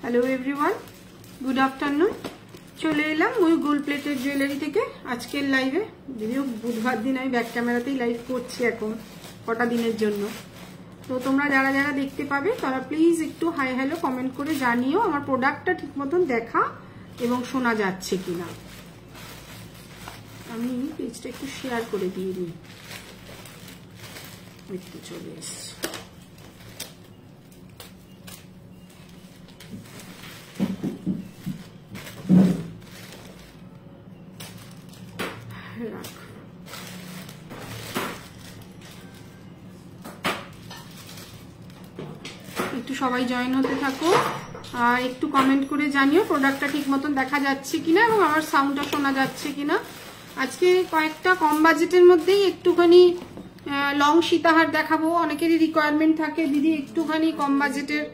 Hello everyone good afternoon चले एलाम मयूर gold plated jewellery থেকে আজকের লাইভে যদিও বুধবার দিন আমি ব্যাক ক্যামেরাতেই লাইভ করছি এখন কটা দিনের জন্য তো তোমরা যারা যারা দেখতে পাবে তারা প্লিজ একটু হাই হ্যালো কমেন্ট করে জানিও আমার প্রোডাক্টটা ঠিকমতো দেখা এবং শোনা যাচ্ছে কিনা আমি পেজটা একটু শেয়ার করে দিয়ে দিই একটু চলে এসেছি একটু সবাই জয়েন হতে থাকো আর একটু কমেন্ট করে জানিও প্রোডাক্টটা ঠিক মতন দেখা যাচ্ছে কিনা এবং আমার সাউন্ডটা শোনা যাচ্ছে কিনা আজকে কয়েকটা কম বাজেটের মধ্যেই একটুখানি লং সীতাহার দেখাবো অনেকেরই রিকোয়ারমেন্ট থাকে দিদি একটুখানি কম বাজেটের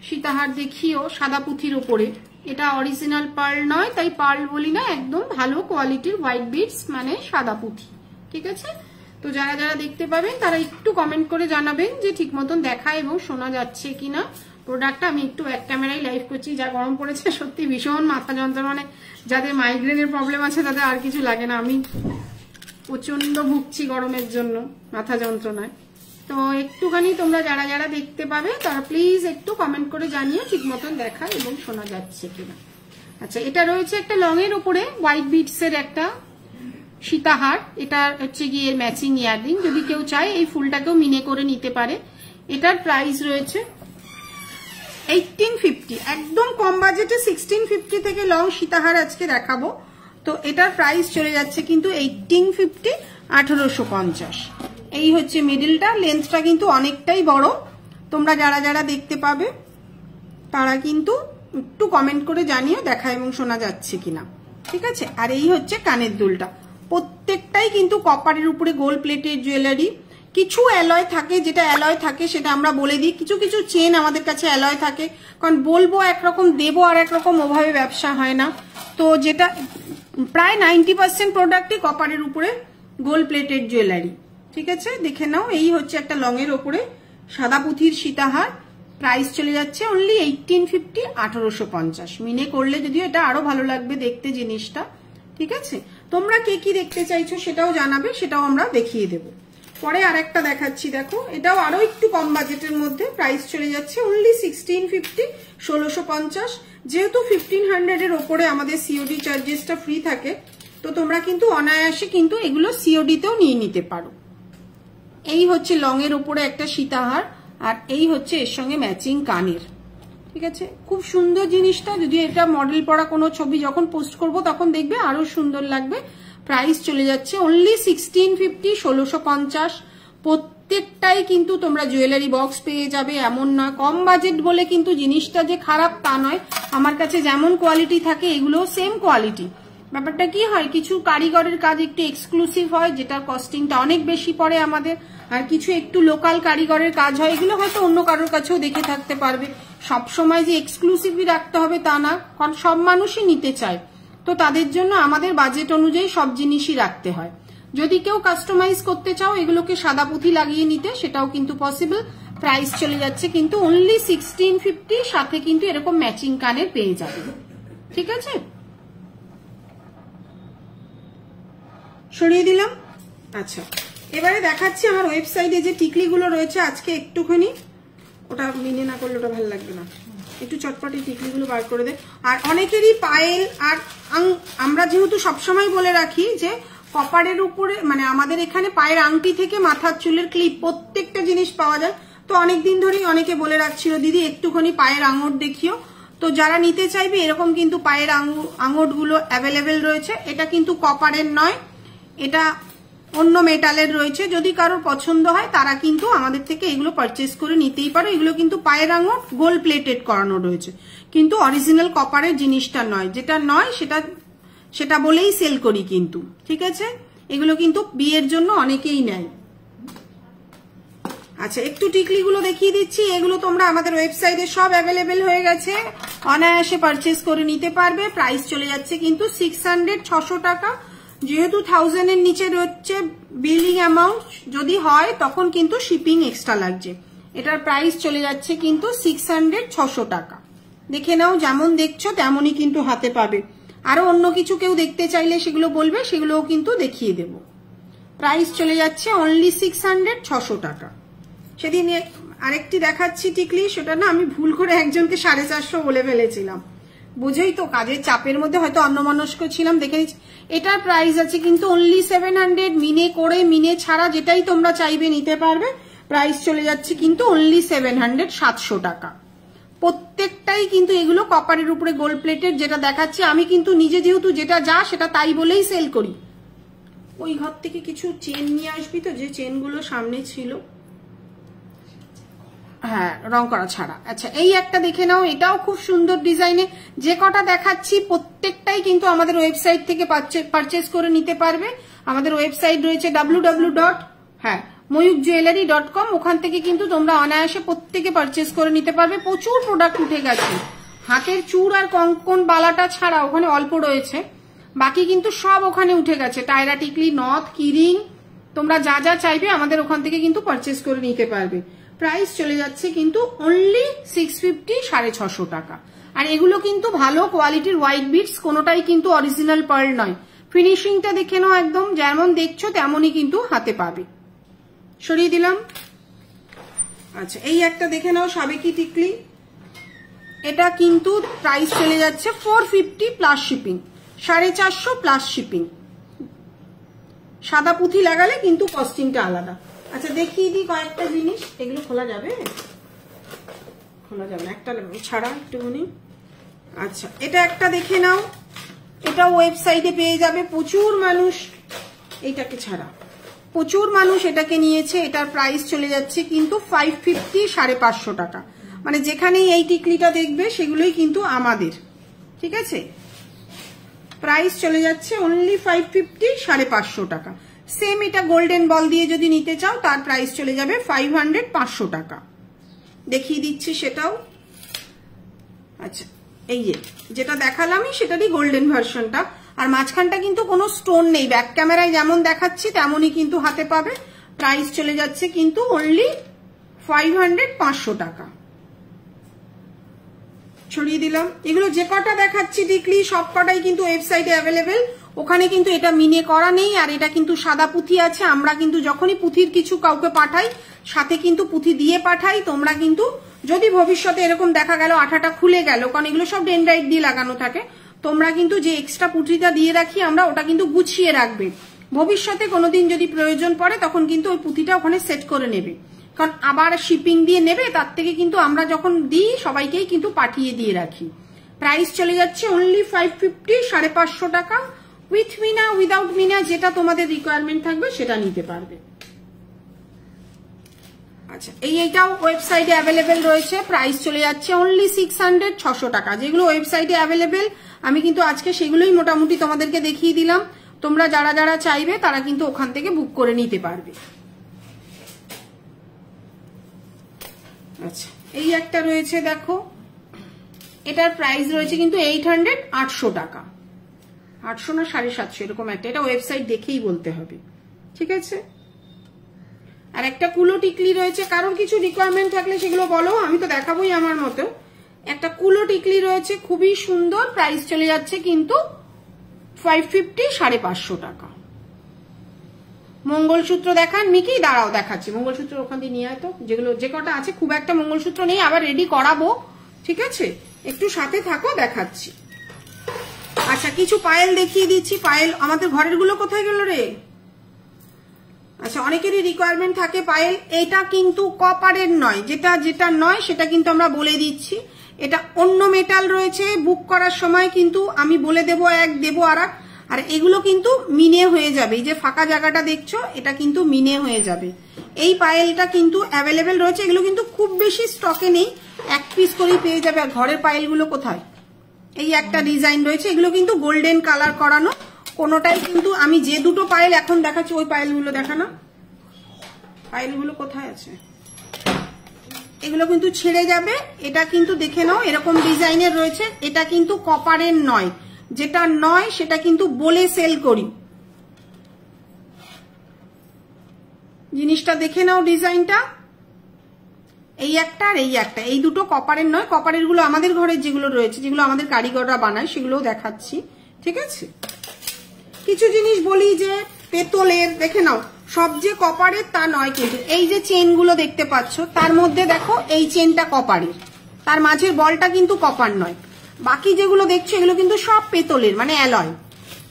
সীতাহার দেখিও সাদা পুঁথির উপরে এটা অরিজিনাল পার্ল নয় তাই পার্ল বলি না একদম ভালো কোয়ালিটির হোয়াইট বিটস মানে সাদা পুঁথি ঠিক আছে তো যারা যারা দেখতে পাবেন তারা একটু কমেন্ট করে জানাবেন যে ঠিক মতন দেখা এবং শোনা যাচ্ছে কিনা প্রোডাক্টটা আমি একটু এক ক্যামেরায় লাইভ করছি যা গরম পড়েছে সত্যি ভীষণ মাথা যন্ত্রণা মানে যাদের মাইগ্রেনের প্রবলেম আছে তাদের আর কিছু লাগে না আমি প্রচন্ড ভুগছি গরমের জন্য মাথা যন্ত্রণায় তো একটুখানি তোমরা যারা যারা দেখতে পাবে তারা প্লিজ একটু কমেন্ট করে জানিও ঠিক মতন দেখা এবং শোনা যাচ্ছে কিনা আচ্ছা এটা রয়েছে একটা লং এর উপরে হোয়াইট বিটস এর একটা সীতাহার এটা হচ্ছে গিয়ে ম্যাচিং ইয়াররিং যদি কেউ চায় এই ফুলটাকেও মিনে করে নিতে পারে এটার প্রাইস রয়েছে 1850 একদম কম বাজেটে 1650 থেকে লং সীতাহার আজকে দেখাবো তো এটার প্রাইস চলে যাচ্ছে কিন্তু 1850 1850 এই হচ্ছে মিডলটা লেন্থটা কিন্তু অনেকটাই বড় তোমরা যারা যারা দেখতে পাবে তারা কিন্তু একটু কমেন্ট করে জানিও দেখা এবং শোনা যাচ্ছে কিনা ঠিক আছে আর এই হচ্ছে কানের দুলটা প্রত্যেকটাই কিন্তু কপারের উপরে গোল্ড প্লেটেড জুয়েলারি কিছু অ্যালয় থাকে যেটা অ্যালয় থাকে সেটা আমরা বলে দিই কিছু কিছু চেন আমাদের কাছে অ্যালয় থাকে কারণ বলবো একরকম দেবো আর একরকম ওভাবে ব্যবসা হয় না তো যেটা প্রায় 90% প্রোডাক্টই কপারের উপরে গোল্ড প্লেটেড জুয়েলারি ঠিক আছে দেখে নাও এই হচ্ছে একটা লং এর উপরে সাদা পুঁথির সীতাহার প্রাইস চলে যাচ্ছে অনলি 1850 1850 মিনে করলে যদিও এটা আরো ভালো লাগবে দেখতে জিনিসটা ঠিক আছে তোমরা কে কি দেখতে চাইছো সেটাও জানাবে সেটাও আমরা দেখিয়ে দেব পরে আরেকটা দেখাচ্ছি দেখো এটাও আরো একটু কম বাজেটের মধ্যে প্রাইস চলে যাচ্ছে অনলি 1650 1650 যেহেতু 1500 এর উপরে আমাদের সিওডি চার্জেসটা ফ্রি থাকে তো তোমরা কিন্তু অনায়াসে কিন্তু এগুলো সিওডি তেও নিয়ে নিতে পারো এই হচ্ছে লং এর উপরে একটা সীতাহার আর এই হচ্ছে এর সঙ্গে ম্যাচিং কানের ঠিক আছে খুব সুন্দর জিনিসটা যদি এটা মডেল পড়া কোনো ছবি যখন পোস্ট করব তখন দেখবে আরো সুন্দর লাগবে প্রাইস চলে যাচ্ছে অনলি 1650 1650 প্রত্যেকটাই কিন্তু তোমরা জুয়েলারি বক্স পেয়ে যাবে এমন নয় কম বাজেট বলে কিন্তু জিনিসটা যে খারাপ তা নয় আমার কাছে যেমন কোয়ালিটি থাকে এগুলো সেম কোয়ালিটি ব্যাপারটা কি হয় কিছু কারিগরের কাজ একটু এক্সক্লুসিভ হয় যেটা কস্টিংটা অনেক বেশি পড়ে আমাদের আর কিছু একটু লোকাল কারিগরের কাজ হয় এগুলো হয়তো অন্য কারোর কাছেও দেখে থাকতে পারবে সব সময় যে এক্সক্লুসিভলি রাখতে হবে তা না কারণ সব মানুষই নিতে চায় তো তাদের জন্য আমাদের বাজেট অনুযায়ী সব জিনিসই রাখতে হয় যদি কেউ কাস্টমাইজ করতে চাও এগুলোকে সাদা পুঁথি লাগিয়ে নিতে সেটাও কিন্তু পসিবল প্রাইস চলে যাচ্ছে কিন্তু অনলি 1650 সাথে কিন্তু এরকম ম্যাচিং কানের পেয়ে যাবে ঠিক আছে সরিয়ে দিলাম আচ্ছা এবারে দেখাচ্ছি আমার ওয়েবসাইটে যে টিকলিগুলো রয়েছে আজকে একটুখানি ওটা মিনে না করলে ওটা ভালো লাগবে না একটু চটপটি টিকলিগুলো বার করে দে আর অনেকেরই পায়েল আর আমরা যেহেতু সবসময় বলে রাখি যে কপারের উপরে মানে আমাদের এখানে পায়ের আংটি থেকে মাথার চুলের ক্লিপ প্রত্যেকটা জিনিস পাওয়া যায় তো অনেকদিন ধরেই অনেকে বলে রাখছিল দিদি একটুখানি পায়ের আঙট দেখিও তো যারা নিতে চাইবে এরকম কিন্তু পায়ের আঙটগুলো অ্যাভেলেবেল রয়েছে এটা কিন্তু কপারের নয় এটা অন্য মেটালের রয়েছে যদি কারোর পছন্দ হয় তারা কিন্তু আমাদের থেকে এগুলো পারচেজ করে নিতেই পারো এগুলো কিন্তু পায়ের আঙট গোল্ড প্লেটেড করানো রয়েছে কিন্তু অরিজিনাল কপারের জিনিসটা নয় যেটা নয় সেটা বলেই সেল করি কিন্তু ঠিক আছে এগুলো কিন্তু বিয়ের জন্য অনেকেই নেয় আচ্ছা একটু টিকলিগুলো দেখিয়ে দিচ্ছি এগুলো তোমরা আমাদের ওয়েবসাইটে সব অ্যাভেলেবেল হয়ে গেছে অনায়াসে পারচেজ করে নিতে পারবে প্রাইস চলে যাচ্ছে কিন্তু 600 টাকা যেহেতু 1000 এর নিচে রয়েছে বিলিং অ্যামাউন্ট যদি হয় তখন কিন্তু শিপিং এক্সট্রা লাগছে এটার প্রাইস চলে যাচ্ছে কিন্তু 600 টাকা দেখে নাও, যেমন দেখছো তেমনই কিন্তু হাতে পাবে। আরো অন্য কিছু কেউ দেখতে চাইলে সেগুলো বলবে, সেগুলোও কিন্তু দেখিয়ে দেব। প্রাইস চলে যাচ্ছে অনলি 600, 600 টাকা। সেদিন আরেকটি দেখাচ্ছি টিকলি, সেটা না আমি ভুল করে একজনকে 450 বলে ফেলেছিলাম। বুঝেই তো, কাজের চাপের মধ্যে হয়তো অন্যমনস্ক ছিলাম, দেখে নিচ্ছি। এটার প্রাইস আছে কিন্তু অনলি 700, মিনে করে মিনে ছাড়া যেটাই তোমরা চাইবে নিতে পারবে। প্রাইস চলে যাচ্ছে কিন্তু অনলি 700, 700 টাকা। প্রত্যেকটাই কিন্তু এগুলো কপারের উপরে গোল্ড প্লেটের। যেটা দেখাচ্ছি আমি কিন্তু নিজে যেহেতু যেটা যা সেটা তাই বলেই সেল করি। ওই ঘর থেকে কিছু চেন নিয়ে আসবি তো, যে চেনগুলো সামনে ছিল, হ্যাঁ রং করা ছাড়া। আচ্ছা এই একটা দেখে নাও, এটাও খুব সুন্দর ডিজাইনে। যে কটা দেখাচ্ছি প্রত্যেকটাই কিন্তু আমাদের ওয়েবসাইট থেকে পারচেজ করে নিতে পারবে। আমাদের ওয়েবসাইট রয়েছে www.ময়ূকজুয়েলারি.com। ওখান থেকে কিন্তু তোমরা অনায়াসে প্রত্যেকে পারচেজ করে নিতে পারবে। প্রচুর প্রোডাক্ট উঠে গেছে, হাতের চূড় আর কঙ্কন বালাটা ছাড়া ওখানে অল্প রয়েছে, বাকি কিন্তু সব ওখানে উঠে গেছে। টায়রা টিকলি, নথ, কিরিং, তোমরা যা যা চাইবে আমাদের ওখান থেকে কিন্তু পারচেজ করে নিতে পারবে। প্রাইস চলে যাচ্ছে কিন্তু অনলি 650, 650 টাকা। আর এগুলো কিন্তু ভালো কোয়ালিটির হোয়াইট বিটস, কোনোটাই কিন্তু অরিজিনাল পার্ল নয়। ফিনিশিংটা দেখে নাও, একদম যেমন দেখছো তেমনই কিন্তু হাতে পাবে। সরিয়ে দিলাম। আচ্ছা এই একটা দেখে নাও, সাবেকি টিকলি। এটা কিন্তু প্রাইস চলে যাচ্ছে 450 প্লাস শিপিং, 450 প্লাস শিপিং। সাদা পুঁথি লাগালে কিন্তু কস্টিংটা আলাদা। আচ্ছা দেখিয়ে দিই কয়েকটা জিনিস। এগুলো খোলা যাবে? খোলা যাবে না, একটা ছাড়া একটুখানি। আচ্ছা এটা একটা দেখে নাও, এটা ওয়েবসাইটে পেয়ে যাবে। প্রচুর মানুষ, এইটাকে ছাড়া প্রচুর মানুষ এটাকে নিয়েছে। এটার প্রাইস চলে যাচ্ছে কিন্তু 550, 550 টাকা। মানে যেখানেই এই টিকলিটা দেখবে সেগুলোই কিন্তু আমাদের, ঠিক আছে। প্রাইস চলে যাচ্ছে অনলি 550, 550 টাকা। সেম এটা গোল্ডেন বল দিয়ে যদি নিতে চাও তার প্রাইস চলে যাবে 500, 500 টাকা। দেখিয়ে দিচ্ছি সেটাও। আচ্ছা এই যেটা দেখালামই সেটারই গোল্ডেন ভার্সনটা। আর মাঝখানটা কিন্তু কোনো স্টোন নেই, ব্যাক ক্যামেরায় যেমন দেখাচ্ছি তেমনই কিন্তু হাতে পাবে। প্রাইস চলে যাচ্ছে কিন্তু অনলি 500, 500 টাকা। ছড়িয়ে দিলাম। এগুলো যে কটা দেখাচ্ছি টিকলি সব কটাই কিন্তু ওয়েবসাইটে অ্যাভেলেবেল। ওখানে কিন্তু এটা মিনে করা নেই, আর এটা কিন্তু সাদা পুঁথি আছে। আমরা কিন্তু যখনই পুঁথির কিছু কাউকে পাঠাই সাথে কিন্তু পুঁথি দিয়ে পাঠাই। তোমরা কিন্তু যদি ভবিষ্যতে এরকম দেখা গেল আঠাটা খুলে গেল, কারণ এগুলো সব ডেনড্রাইট দিয়ে লাগানো থাকে, তোমরা কিন্তু যে এক্সট্রা পুঁথিটা দিয়ে রাখি আমরা, ওটা কিন্তু গুছিয়ে রাখবে। ভবিষ্যতে কোনোদিন যদি প্রয়োজন পড়ে তখন কিন্তু ওই পুঁথিটা ওখানে সেট করে নেবে, কারণ আবার শিপিং দিয়ে নেবে। তার থেকে কিন্তু আমরা যখন দিই সবাইকেই কিন্তু পাঠিয়ে দিয়ে রাখি। প্রাইস চলে যাচ্ছে অনলি 550, 550 টাকা। উইথ মিনা, উইদাউট মিনা, যেটা তোমাদের রিকোয়ারমেন্ট থাকবে সেটা নিতে পারবে। আচ্ছা এইটাও ওয়েবসাইটে অ্যাভেলেবেল রয়েছে। প্রাইস চলে যাচ্ছে অনলি 600, 600 টাকা। যেগুলো ওয়েবসাইটে অ্যাভেলেবেল আমি কিন্তু আজকে সেগুলোই মোটামুটি তোমাদেরকে দেখিয়ে দিলাম। তোমরা যারা যারা চাইবে তারা কিন্তু ওখান থেকে বুক করে নিতে পারবে। আচ্ছা এই একটা রয়েছে দেখো, এটার প্রাইস রয়েছে কিন্তু 800, 800 টাকা। 800 না 750 এরকম একটা। এটা ওয়েবসাইট দেখেই বলতে হবে, ঠিক আছে। আর একটা কুলো টিকলি রয়েছে, কারোর কিছু রিকোয়ারমেন্ট থাকলে সেগুলো বলো, আমি তো দেখাবোই আমার মতো। একটা কুলো টিকলি রয়েছে খুবই সুন্দর। প্রাইস চলে যাচ্ছে কিন্তু 550, 550 টাকা। মঙ্গলসূত্র দেখান মিকি? দাঁড়াও দেখাচ্ছি। মঙ্গলসূত্র ওখান দিয়ে নিয়ে তো, যেগুলো যে কটা আছে, খুব একটা মঙ্গলসূত্র নেই, আবার রেডি করাবো, ঠিক আছে। একটু সাথে থাকো, দেখাচ্ছি। আচ্ছা কিছু পায়েল দেখিয়ে দিচ্ছি। পায়েল আমাদের ঘরের গুলো কোথায় গেল রে? আচ্ছা অনেকেরই রিকোয়ারমেন্ট থাকে পায়েল। এটা কিন্তু কপারের নয়, যেটা যেটা নয় সেটা কিন্তু আমরা বলে দিচ্ছি। এটা অন্য মেটাল রয়েছে। বুক করার সময় কিন্তু আমি বলে দেবো এক, দেবো আর এক। আর এগুলো কিন্তু মিনে হয়ে যাবে। এই যে ফাঁকা জায়গাটা দেখছো, এটা কিন্তু মিনে হয়ে যাবে। এই পায়েলটা কিন্তু অ্যাভেলেবেল রয়েছে। এগুলো কিন্তু খুব বেশি স্টকে নেই, এক পিস করেই পেয়ে যাবে। আর ঘরের পায়েলগুলো কোথায়? এই একটা ডিজাইন রয়েছে, এগুলো কিন্তু গোল্ডেন কালার করানো। কোনোটাই কিন্তু আমি যে দুটো পায়েল এখন দেখাচ্ছি ওই পায়েলগুলো দেখানো। পায়েলগুলো কোথায় আছে? এগুলো কিন্তু ছেড়ে যাবে। এটা কিন্তু দেখে নাও এরকম ডিজাইনের রয়েছে। এটা কিন্তু কপারের নয়, যেটা নয় সেটা কিন্তু বলে সেল করি। জিনিসটা দেখে নাও, ডিজাইনটা এই একটা আর এই একটা, এই দুটো কপারের নয়, কপারের গুলো আমাদের ঘরের যেগুলো রয়েছে, যেগুলো আমাদের কারিগররা বানায় সেগুলোও দেখাচ্ছি, ঠিক আছে। কিছু জিনিস বলি যে পেতলের, দেখে নাও, সব যে কপারের তা নয় কিন্তু। এই যে চেন গুলো দেখতে পাচ্ছ, তার মধ্যে দেখো এই চেনটা কপারের, তার মাঝের বলটা কিন্তু কপার নয়। বাকি যেগুলো দেখছো এগুলো কিন্তু সব পেতলের, মানে অ্যালয়,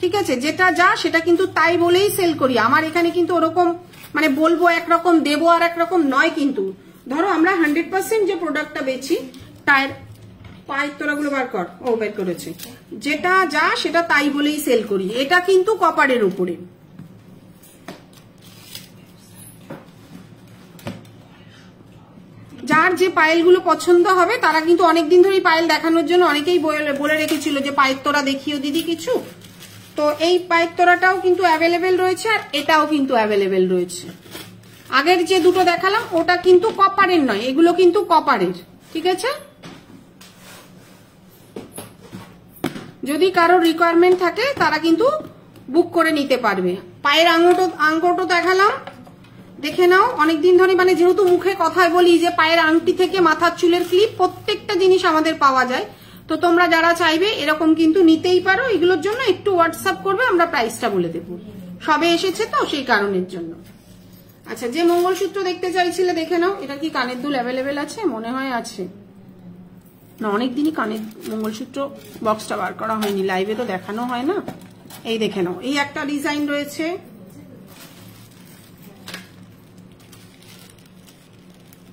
ঠিক আছে। যেটা যা সেটা কিন্তু তাই বলেই সেল করি। আমার এখানে কিন্তু ওরকম মানে বলবো একরকম দেবো আর একরকম নয় কিন্তু। ধরো আমরা 100% যে প্রোডাক্টটা বেচি, টায়ার পায়ের তোরাগুলো বার কর, ও বের করেছে, যেটা যা সেটা তাই বলেই সেল করি। এটা কিন্তু কপারের উপরে। যার যে পায়েলগুলো পছন্দ হবে তারা কিন্তু অনেকদিন ধরে পায়েল দেখানোর জন্য অনেকেই বলে রেখেছিল যে পায়ের তোরা দেখিও দিদি কিছু। তো এই পায়ের তোরাটাও কিন্তু অ্যাভেলেবেল রয়েছে, আর এটাও কিন্তু অ্যাভেলেবেল রয়েছে। আগের যে দুটো দেখালাম ওটা কিন্তু কপারের নয়, এগুলো কিন্তু কপারের, ঠিক আছে। যদি কারোর রিকোয়ারমেন্ট থাকে তারা কিন্তু বুক করে নিতে পারবে। পায়ের আঙ্গুটো দেখালাম, দেখে নাও। অনেকদিন ধরে মানে যেহেতু মুখে কথায় বলি যে পায়ের আংটি থেকে মাথার চুলের ক্লিপ প্রত্যেকটা জিনিস আমাদের পাওয়া যায়। তো তোমরা যারা চাইবে এরকম কিন্তু নিতেই পারো। এগুলোর জন্য একটু হোয়াটসঅ্যাপ করবে, আমরা প্রাইসটা বলে দেবো। সবে এসেছে তো সেই কারণের জন্য। আচ্ছা, যে মঙ্গলসূত্র দেখতে চাইছিলে দেখে নাও। এটা কি কানের দুল অ্যাভেলেবেল আছে? মনে হয় আছে না, অনেকদিনই কানের মঙ্গলসূত্র বক্সটা বার করা হয়নি, লাইভে তো দেখানো হয় না। এই দেখে নাও, এই একটা ডিজাইন রয়েছে,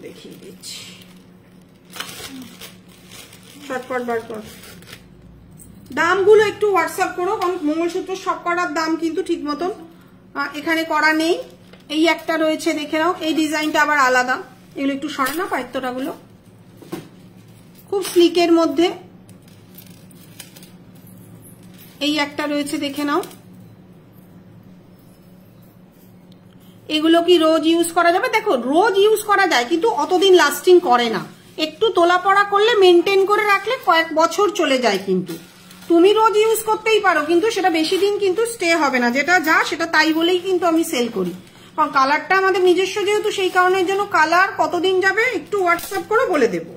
দেখিয়ে দিচ্ছি, শর্টকাট বার কর। দামগুলো একটু হোয়াটসঅ্যাপ করো, কারণ মঙ্গলসূত্র সব করার দাম কিন্তু ঠিক মতন এখানে করা নেই। এই একটা রয়েছে, দেখে নাও, এই ডিজাইনটা আবার আলাদা। এগুলো একটু সরে না পায়ের, খুব স্লিকের মধ্যে। এই একটা রয়েছে, দেখে নাও। এগুলো কি রোজ ইউজ করা যাবে? দেখো, রোজ ইউজ করা যায় কিন্তু অতদিন লাস্টিং করে না। একটু তোলা পড়া করলে, মেনটেন করে রাখলে কয়েক বছর চলে যায়। কিন্তু তুমি রোজ ইউজ করতেই পারো, কিন্তু সেটা বেশি দিন কিন্তু স্টে হবে না। যেটা যা সেটা তাই বলেই কিন্তু আমি সেল করি, কারণ কালারটা আমাদের নিজস্ব যেহেতু, সেই কারণের জন্য কালার কতদিন যাবে একটু হোয়াটসঅ্যাপ করে বলে দেবো।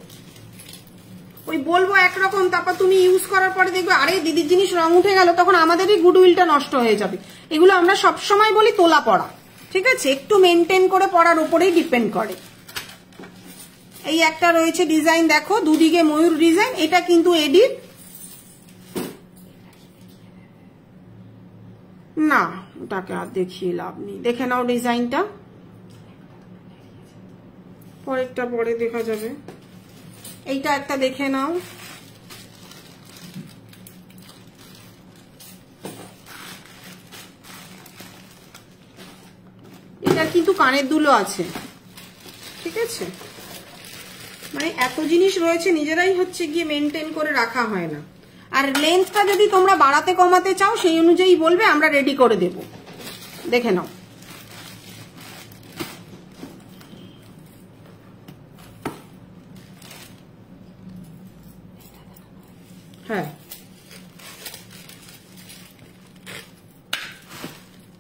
ওই বলবো একরকম, তারপর তুমি ইউজ করার পরে দেখবে আরে দিদির জিনিস রং উঠে গেল, তখন আমাদেরই গুডউইলটা নষ্ট হয়ে যাবে। এগুলো আমরা সবসময় বলি তোলা পড়া, ঠিক আছে, একটু মেনটেন করে পড়ার উপরেই ডিপেন্ড করে। এই একটা রয়েছে ডিজাইন, দেখো, দুদিকে ময়ূর ডিজাইন। এটা কিন্তু এডিট না, ওটাকে আর দেখিয়ে লাভ নেই। দেখে নাও ডিজাইনটা, পরেরটা পরে দেখা যাবে। এইটা একটা দেখে নাও, এটা কিন্তু কানের দুলও আছে, ঠিক আছে। মানে এত জিনিস রয়েছে, নিজেরাই হচ্ছে গিয়ে মেনটেন করে রাখা হয় না। আর লেন্থটা যদি তোমরা বাড়াতে কমাতে চাও সেই অনুযায়ী বলবে, আমরা রেডি করে দেব। দেখে নাও, হ্যাঁ।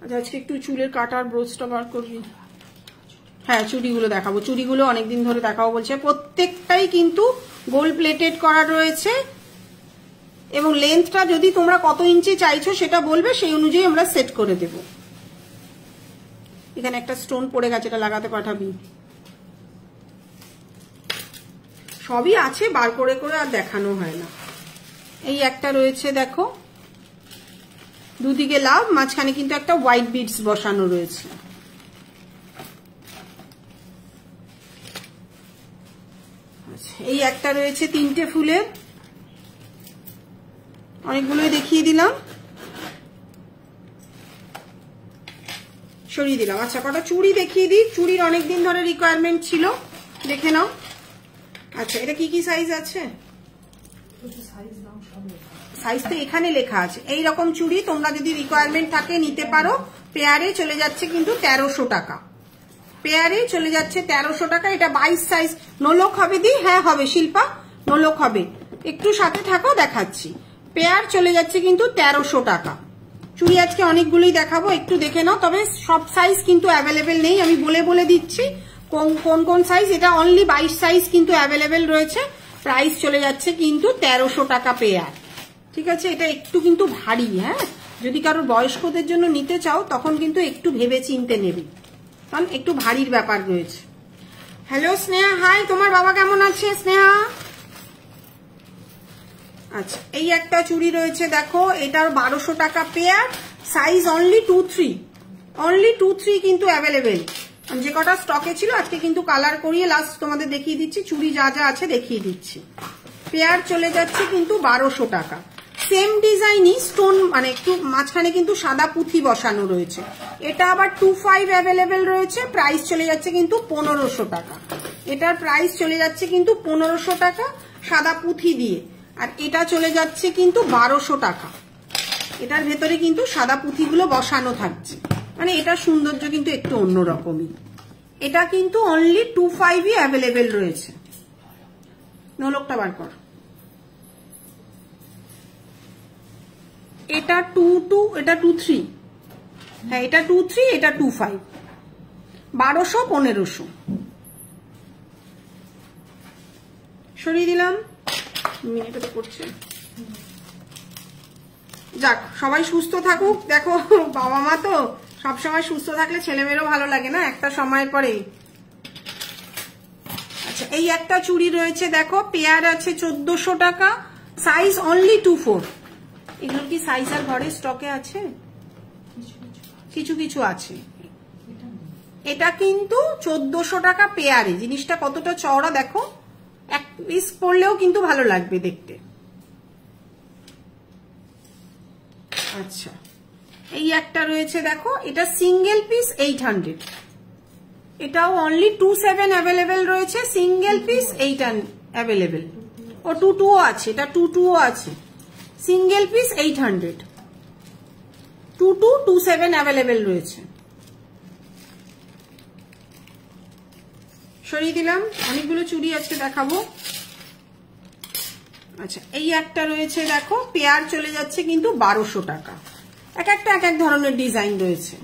আচ্ছা, আজকে একটু চুলের কাটার ব্রোচটা বার করবি। হ্যাঁ, চুড়িগুলো দেখাবো। চুড়িগুলো অনেকদিন ধরে দেখাবো বলছে। প্রত্যেকটাই কিন্তু গোল্ড প্লেটেড করা রয়েছে, এবং লেন্থটা যদি তোমরা কত ইঞ্চি চাইছো সেটা বলবে, সেই অনুযায়ী আমরা সেট করে দেব। এখানে একটা স্টোন পড়ে গেছে, এটা লাগাতে পাঠাবি। সবই আছে, বার করে করে আর দেখানো হয় না। এই একটা রয়েছে, দেখো, দুদিকে লাভ, মাঝখানে কিন্তু একটা হোয়াইট বিডস বসানো রয়েছে। এই একটা রয়েছে তিনটে ফুলের, অনেকগুলোই দেখিয়ে দিলাম, সরিয়ে দিলাম। আচ্ছা, কটা চুড়ি দেখিয়ে দিই। চুড়ির অনেকদিন ধরে রিকোয়ারমেন্ট ছিল, দেখে নাও। আচ্ছা, এটা কি কি সাইজ আছে? সাইজ তো এখানে লেখা আছে। এই রকম চুড়ি তোমরা যদি রিকোয়ারমেন্ট থাকে নিতে পারো। পেয়ারে চলে যাচ্ছে কিন্তু 1300 টাকা, পেয়ারে চলে যাচ্ছে 1300 টাকা। এটা 22 সাইজ। নোলক হবে দি? হ্যাঁ হবে শিল্পা, নোলক হবে। একটু সাথে থাকো, দেখাচ্ছি। পেয়ার চলে যাচ্ছে কিন্তু 1300 টাকা। চুড়ি আজকে অনেকগুলোই দেখাবো, একটু দেখে নাও। তবে সব সাইজ কিন্তু অ্যাভেলেবেল নেই, আমি বলে বলে দিচ্ছি। কোন কোন সাইজ, এটা অনলি 22 সাইজ কিন্তু অ্যাভেলেবেল রয়েছে। প্রাইস চলে যাচ্ছে কিন্তু 1300 টাকা পেয়ার। ঠিক আছে, এটা একটু কিন্তু ভারী। হ্যাঁ, যদি কারোর বয়স্কদের জন্য নিতে চাও তখন কিন্তু একটু ভেবে চিনতে নেবে, কারণ একটু ভারীর ব্যাপার রয়েছে। হ্যালো স্নেহা, হাই, তোমার বাবা কেমন আছে স্নেহা? আচ্ছা, এই একটা চুড়ি রয়েছে দেখো, এটার 1200 টাকা পেয়ার, সাইজ অনলি 2-3, অনলি 2-3 কিন্তু অ্যাভেলেবেল। যে কটা স্টকে ছিল আজকে কিন্তু কালার করিয়ে লাস্ট তোমাদের দেখিয়ে দিচ্ছি, চুড়ি যা যা আছে দেখিয়ে দিচ্ছি। পেয়ার চলে যাচ্ছে কিন্তু 1200 টাকা। সেম ডিজাইনই স্টোন, মানে একটু মাঝখানে কিন্তু সাদা পুঁথি বসানো রয়েছে। এটা আবার 2-5 অ্যাভেলেবেল রয়েছে, প্রাইস চলে যাচ্ছে কিন্তু 1500 টাকা। এটার প্রাইস চলে যাচ্ছে কিন্তু 1500 টাকা সাদা পুঁথি দিয়ে। আর এটা চলে যাচ্ছে কিন্তু 1200 টাকা। এটার ভেতরে কিন্তু সাদা পুঁথিগুলো বসানো থাকছে, মানে এটা সৌন্দর্য কিন্তু একটু অন্যরকমই। এটা কিন্তু অনলি 2-5ই অ্যাভেলেবেল রয়েছে। নোলকটা বার কর। এটা 2-2, এটা 2-3। হ্যাঁ, এটা 2-3, এটা 2-5। 1200, 1500 সরিয়ে দিলাম। মিনিটে তো করছে। যাক, সবাই সুস্থ থাকুক। দেখো বাবা মা তো সবসময় সুস্থ থাকলে ছেলেমেয়েরও ভালো লাগে না একটা সময়ের পরে। আচ্ছা, এই একটা চুড়ি রয়েছে দেখো, পেয়ার আছে 1400 টাকা, সাইজ অনলি 2-4। এগুলো কি সাইজ আর ঘরে স্টকে আছে? কিছু কিছু আছে। এটা কিন্তু 1400 টাকা পেয়ারে। জিনিসটা কতটা চওড়া দেখো, এক পিস পরলেও কিন্তু ভালো লাগবে দেখতে। আচ্ছা, এই একটা রয়েছে দেখো, এটা সিঙ্গেল পিস 800। এটাও অনলি 2-7 অ্যাভেলেবেল রয়েছে, সিঙ্গেল পিস 8 অ্যাভেলেবেল। ও 2-2 আছে, এটা 2-2 আছে, সিঙ্গেল পিস 800। 2-2, 2-7 অ্যাভেলেবেল রয়েছে। সরিয়ে দিলাম। অনেকগুলো চুড়ি আছে দেখাবো। আচ্ছা, এই একটা রয়েছে দেখো, পেয়ার চলে যাচ্ছে কিন্তু 1200 টাকা। এক একটা এক এক ধরনের ডিজাইন রয়েছে।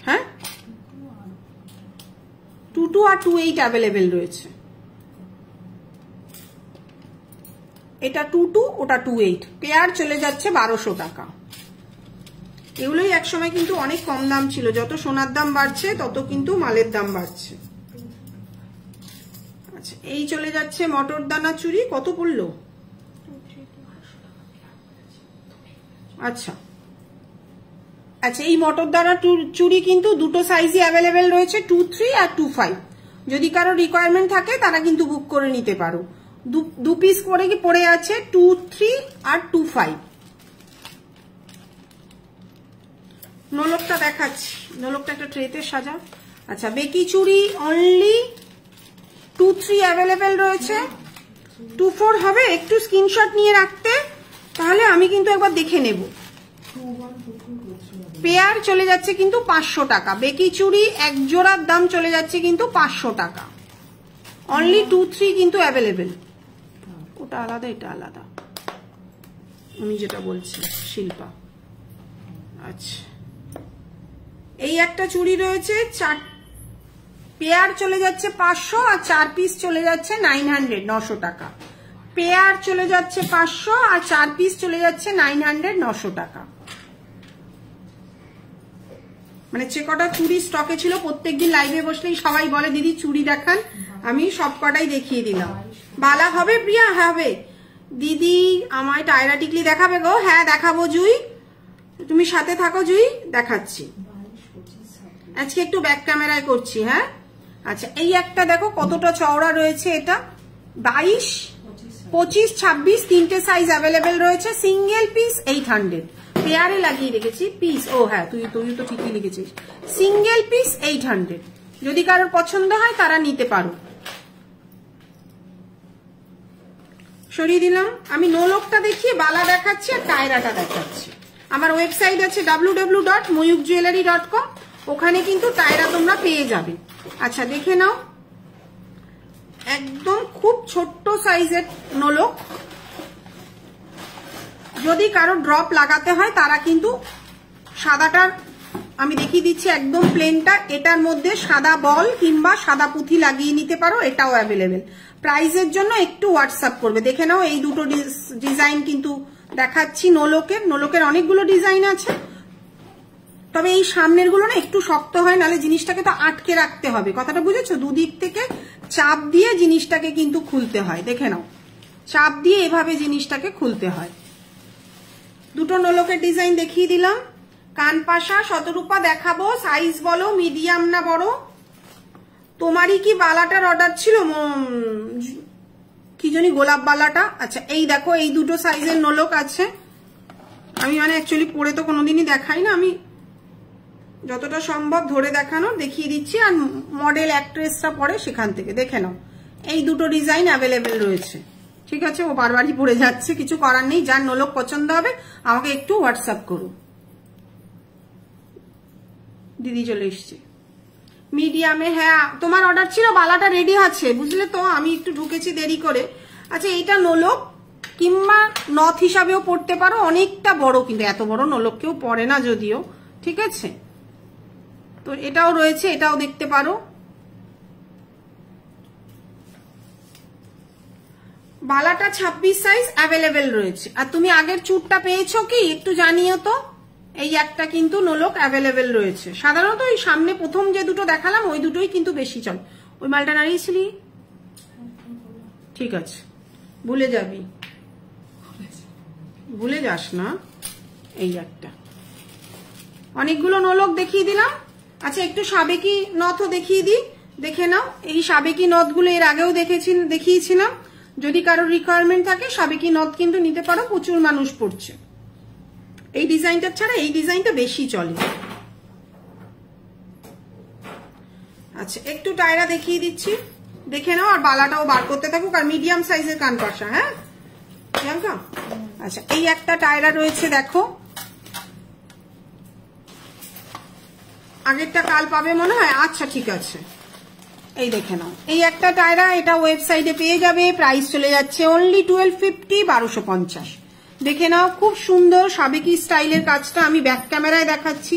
হ্যাঁ, 2-2 আর 2-8 অ্যাভেলেবেল রয়েছে। এটা 2-2, ওটা 2-8, পেয়ার চলে যাচ্ছে 1200 টাকা। এগুলোই একসময় কিন্তু অনেক কম দাম ছিল, যত সোনার দাম বাড়ছে তত কিন্তু মালের দাম বাড়ছে। আচ্ছা, এই চলে যাচ্ছে মটর দানা চুড়ি, কত পড়লো? আচ্ছা আচ্ছা, এই মটর দানা চুড়ি কিন্তু দুটো সাইজই অ্যাভেলেবেল রয়েছে, 2-3 আর 2-5। যদি কারো রিকোয়ারমেন্ট থাকে তারা কিন্তু বুক করে নিতে পারো। দু পিস করে কি পড়ে আছে, 2-3 আর 2-5। নোলকটা দেখাচ্ছি, নোলকটা একটা ট্রেতে সাজা। আচ্ছা, বেকি চুড়ি অনলি 2-3 অ্যাভেলেবেল রয়েছে। 2-4 হবে, একটু স্ক্রিনশট নিয়ে রাখতে, তাহলে আমি কিন্তু একবার দেখে নেব। পেয়ার চলে যাচ্ছে কিন্তু 500 টাকা। বেকি চুড়ি এক জোড়ার দাম চলে যাচ্ছে কিন্তু 500 টাকা। অনলি 2-3 কিন্তু অ্যাভেলেবেল। ওটা আলাদা, এটা আলাদা, আমি যেটা বলছি শিল্পা। আচ্ছা, এই একটা চুড়ি রয়েছে, পেয়ার চলে যাচ্ছে 500 আর 4 পিস চলে যাচ্ছে 900, 900 টাকা। পেয়ার চলে যাচ্ছে 500 আর 4 পিস চলে যাচ্ছে 900, 900 টাকা। মানে যে কটা চুড়ি স্টকে ছিল, প্রত্যেকদিন লাইভে বসলেই সবাই বলে দিদি চুড়ি দেখান, আমি সব কটাই দেখিয়ে দিলাম। বালা হবে প্রিয়া? হবে। দিদি আমায় টায়রা টিকলি দেখাবে গো? হ্যাঁ দেখাবো জুই, তুমি সাথে থাকো জুই, দেখাচ্ছি। আজকে একটু ব্যাক ক্যামেরায় করছি। হ্যাঁ, আচ্ছা, এই একটা দেখো কতটা চওড়া রয়েছে, এটা 22, 25, 26 তিনটে সাইজ অ্যাভেলেবেল রয়েছে, সিঙ্গেল পিস 800। পেয়ারে লাগিয়ে রেখেছি পিস। ও হ্যাঁ, তুই তো ঠিকই লিখেছিস, সিঙ্গেল পিস 800। যদি কারোর পছন্দ হয় তারা নিতে পারো। সরিয়ে দিলাম। আমি নোলকটা দেখিয়ে বালা দেখাচ্ছি আর টায়রাটা দেখাচ্ছি। আমার ওয়েবসাইট আছে www.moyukjewellery.com, ওখানে কিন্তু টায়রা তোমরা পেয়ে যাবে। আচ্ছা, দেখে নাও, একদম খুব ছোট্ট সাইজের নোলক। যদি কারো ড্রপ লাগাতে হয় তারা কিন্তু সাদাটার আমি দেখিয়ে দিচ্ছি একদম প্লেনটা। এটার মধ্যে সাদা বল কিংবা সাদা পুঁথি লাগিয়ে নিতে পারো, এটাও অ্যাভেলেবেল। প্রাইসের জন্য একটু হোয়াটসঅ্যাপ করবে। দেখে নাও এই দুটো ডিজাইন কিন্তু দেখাচ্ছি নোলকের। নোলকের অনেকগুলো ডিজাইন আছে, তবে এই সামনের গুলো না একটু শক্ত হয়, নাহলে জিনিসটাকে তো আটকে রাখতে হবে। কথাটা বুঝেছো? দুদিক থেকে চাপ দিয়ে জিনিসটাকে কিন্তু খুলতে হয়। দেখে নাও, চাপ দিয়ে এভাবে জিনিসটাকে খুলতে হয়। দুটো নোলকের ডিজাইন দেখিয়ে দিলাম। কানপাশা শতরূপা দেখাবো, সাইজ বলো মিডিয়াম না বড়? তোমারই কি বালাটার অর্ডার ছিল? কি জানি গোলাপ বালাটা। আচ্ছা এই দেখো, এই দুটো সাইজের নোলক আছে। আমি মানে অ্যাকচুয়ালি পরে তো কোনোদিনই দেখাই না, আমি যতটা সম্ভব ধরে দেখানো দেখিয়ে দিচ্ছি। আর মডেল অ্যাক্ট্রেসটা পরে সেখান থেকে দেখে নাও। এই দুটো ডিজাইন অ্যাভেলেবেল রয়েছে। ঠিক আছে, ও বারবারই পড়ে যাচ্ছে, কিছু করার নেই। যার নোলক পছন্দ হবে আমাকে একটু হোয়াটসঅ্যাপ করো। দিদি চলে এসছে মিডিয়ামে। হ্যাঁ তোমার অর্ডার ছিল, বালাটা রেডি আছে বুঝলে তো, আমি একটু ঢুকেছি দেরি করে। আচ্ছা এইটা নোলক কিংবা নথ হিসাবেও পড়তে পারো, অনেকটা বড়, কিন্তু এত বড় নোলক কেউ পরে না যদিও। ঠিক আছে, তো এটাও রয়েছে, এটাও দেখতে পারো। বালাটা 26 সাইজ অ্যাভেলেবেল রয়েছে। আর তুমি আগের চুটটা পেয়েছো কি একটু জানিও তো। এই একটা কিন্তু নোলক অ্যাভেলেবেল রয়েছে। সাধারণত ওই সামনে প্রথম যে দুটো দেখালাম ওই দুটোই কিন্তু বেশি চল। ওই মালটা নাড়িয়েছিলি? ঠিক আছে, ভুলে যাবি, ভুলে যাস না। এই একটা, অনেকগুলো নোলক দেখিয়ে দিলাম। আচ্ছা একটু সাবেকি নথও দেখিয়ে দিই, দেখে নাও। এই সাবেকি নথগুলো এর আগেও দেখিয়েছিলাম। যদি কারোর রিকোয়ারমেন্ট থাকে সাবেকি নথ কিন্তু নিতে পারো, প্রচুর মানুষ পড়ছে। এই ডিজাইনটা ছাড়া এই ডিজাইনটা বেশি চলে। আচ্ছা একটু টায়রা দেখিয়ে দিচ্ছি, দেখে নাও। আর বালাটাও বার করতে থাকুক। আর মিডিয়াম সাইজের কানপাশা। হ্যাঁ প্রিয়াঙ্কা, আচ্ছা এই একটা টায়রা রয়েছে দেখো, আগেরটা কাল পাবে মনে হয়। আচ্ছা ঠিক আছে, এই দেখে নাও। এই একটা টায়রা, এটা ওয়েবসাইটে পেয়ে যাবে। প্রাইস চলে যাচ্ছে অনলি 1250, 1250। দেখে নাও, খুব সুন্দর সাবেকি স্টাইলের কাজটা। আমি ব্যাক ক্যামেরায় দেখাচ্ছি,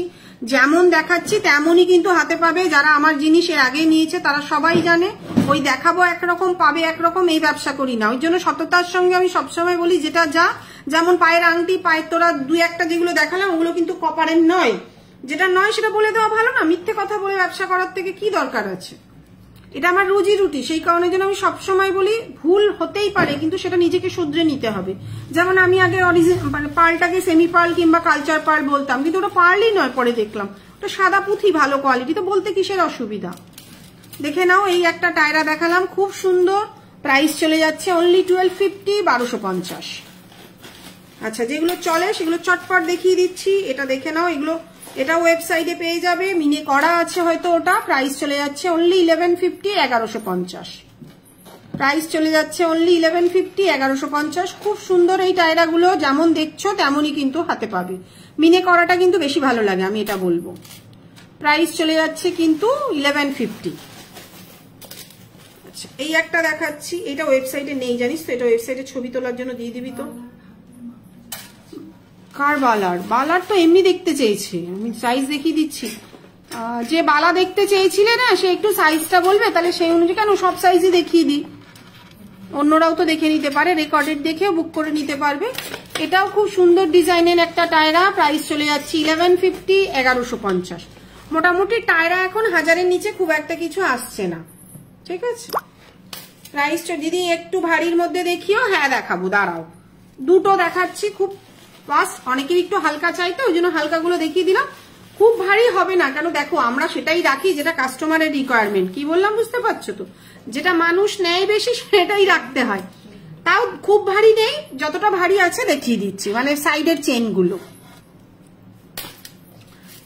যেমন দেখাচ্ছি তেমনই কিন্তু হাতে পাবে। যারা আমার জিনিস এর আগে নিয়েছে তারা সবাই জানে, ওই দেখাবো একরকম পাবে একরকম, এই ব্যবসা করি না। ওই জন্য সততার সঙ্গে আমি সবসময় বলি যেটা যা, যেমন পায়ের আংটি, পায়ের তোরা দুই একটা যেগুলো দেখালাম ওগুলো কিন্তু কপারের নয়। যেটা নয় সেটা বলে দেওয়া ভালো না? মিথ্যে কথা বলে ব্যবসা করার থেকে কি দরকার আছে? এটা আমার রুজি রুটি, সেই কারণে যেন আমি সবসময় বলি ভুল হতেই পারে, কিন্তু সেটা নিজেকে শুধরে নিতে হবে। যেমন আমি আগে মানে পার্লটাকে সেমি পার্ল কিংবা কালচার পার্ল বলতাম, কিন্তু ওটা পার্লই নয়, পরে দেখলাম ওটা সাদা পুঁথি, ভালো কোয়ালিটি, তো বলতে কিসের অসুবিধা। দেখে নাও, এই একটা টায়রা দেখালাম, খুব সুন্দর। প্রাইস চলে যাচ্ছে অনলি 1250, 1250। আচ্ছা যেগুলো চলে সেগুলো চটপট দেখিয়ে দিচ্ছি। এটা দেখে নাও, এগুলো এটা ওয়েবসাইটে পেয়ে যাবে, মিনে করা আছে হয়তো ওটা। প্রাইস চলে যাচ্ছে অনলি 1150, 1150। প্রাইস চলে যাচ্ছে অনলি 1150, 1150। খুব সুন্দর এই টায়রাগুলো, যেমন দেখছো তেমনই কিন্তু হাতে পাবে। মিনে করাটা কিন্তু বেশি ভালো লাগে, আমি এটা বলবো। প্রাইস চলে যাচ্ছে কিন্তু 1150। আচ্ছা এই একটা দেখাচ্ছি, এটা ওয়েবসাইটে নেই জানিস তো, এটা ওয়েবসাইটে ছবি তোলার জন্য দিয়ে দিবি তো। কার বালার? বালার তো এমনি দেখতে চেয়েছি, আমি সাইজ দেখিয়ে দিচ্ছি। যে বালা দেখতে চেয়েছিলে না, সে একটু সাইজটা বলবে, তাহলে সেই অনুযায়ী। কেন সব সাইজই দেখিয়ে দিই, অন্যরাও তো দেখে নিতে পারে, রেকর্ডেড দেখেও বুক করে নিতে পারবে। এটাও খুব সুন্দর ডিজাইনের একটা টায়রা। প্রাইস চলে যাচ্ছে 1150, 1150। মোটামুটি টায়রা এখন 1000-এর নিচে খুব একটা কিছু আসছে না। ঠিক আছে, প্রাইসটা দিদি একটু ভারীর মধ্যে দেখিও। হ্যাঁ দেখাবো, দাঁড়াও, দুটো দেখাচ্ছি। খুব বাস অনেকের একটু হালকা চাইতো, ওই জন্য হালকাগুলো দেখিয়ে দিলাম। খুব ভারী হবে না, কেন দেখো আমরা সেটাই রাখি যেটা কাস্টমারের রিকোয়ারমেন্ট। কি বললাম বুঝতে পারছো তো? যেটা মানুষ নেয় বেশি সেটাই রাখতে হয়। তাও খুব ভারী নেই, যতটা ভারী আছে দেখিয়ে দিচ্ছি, মানে সাইডের চেনগুলো।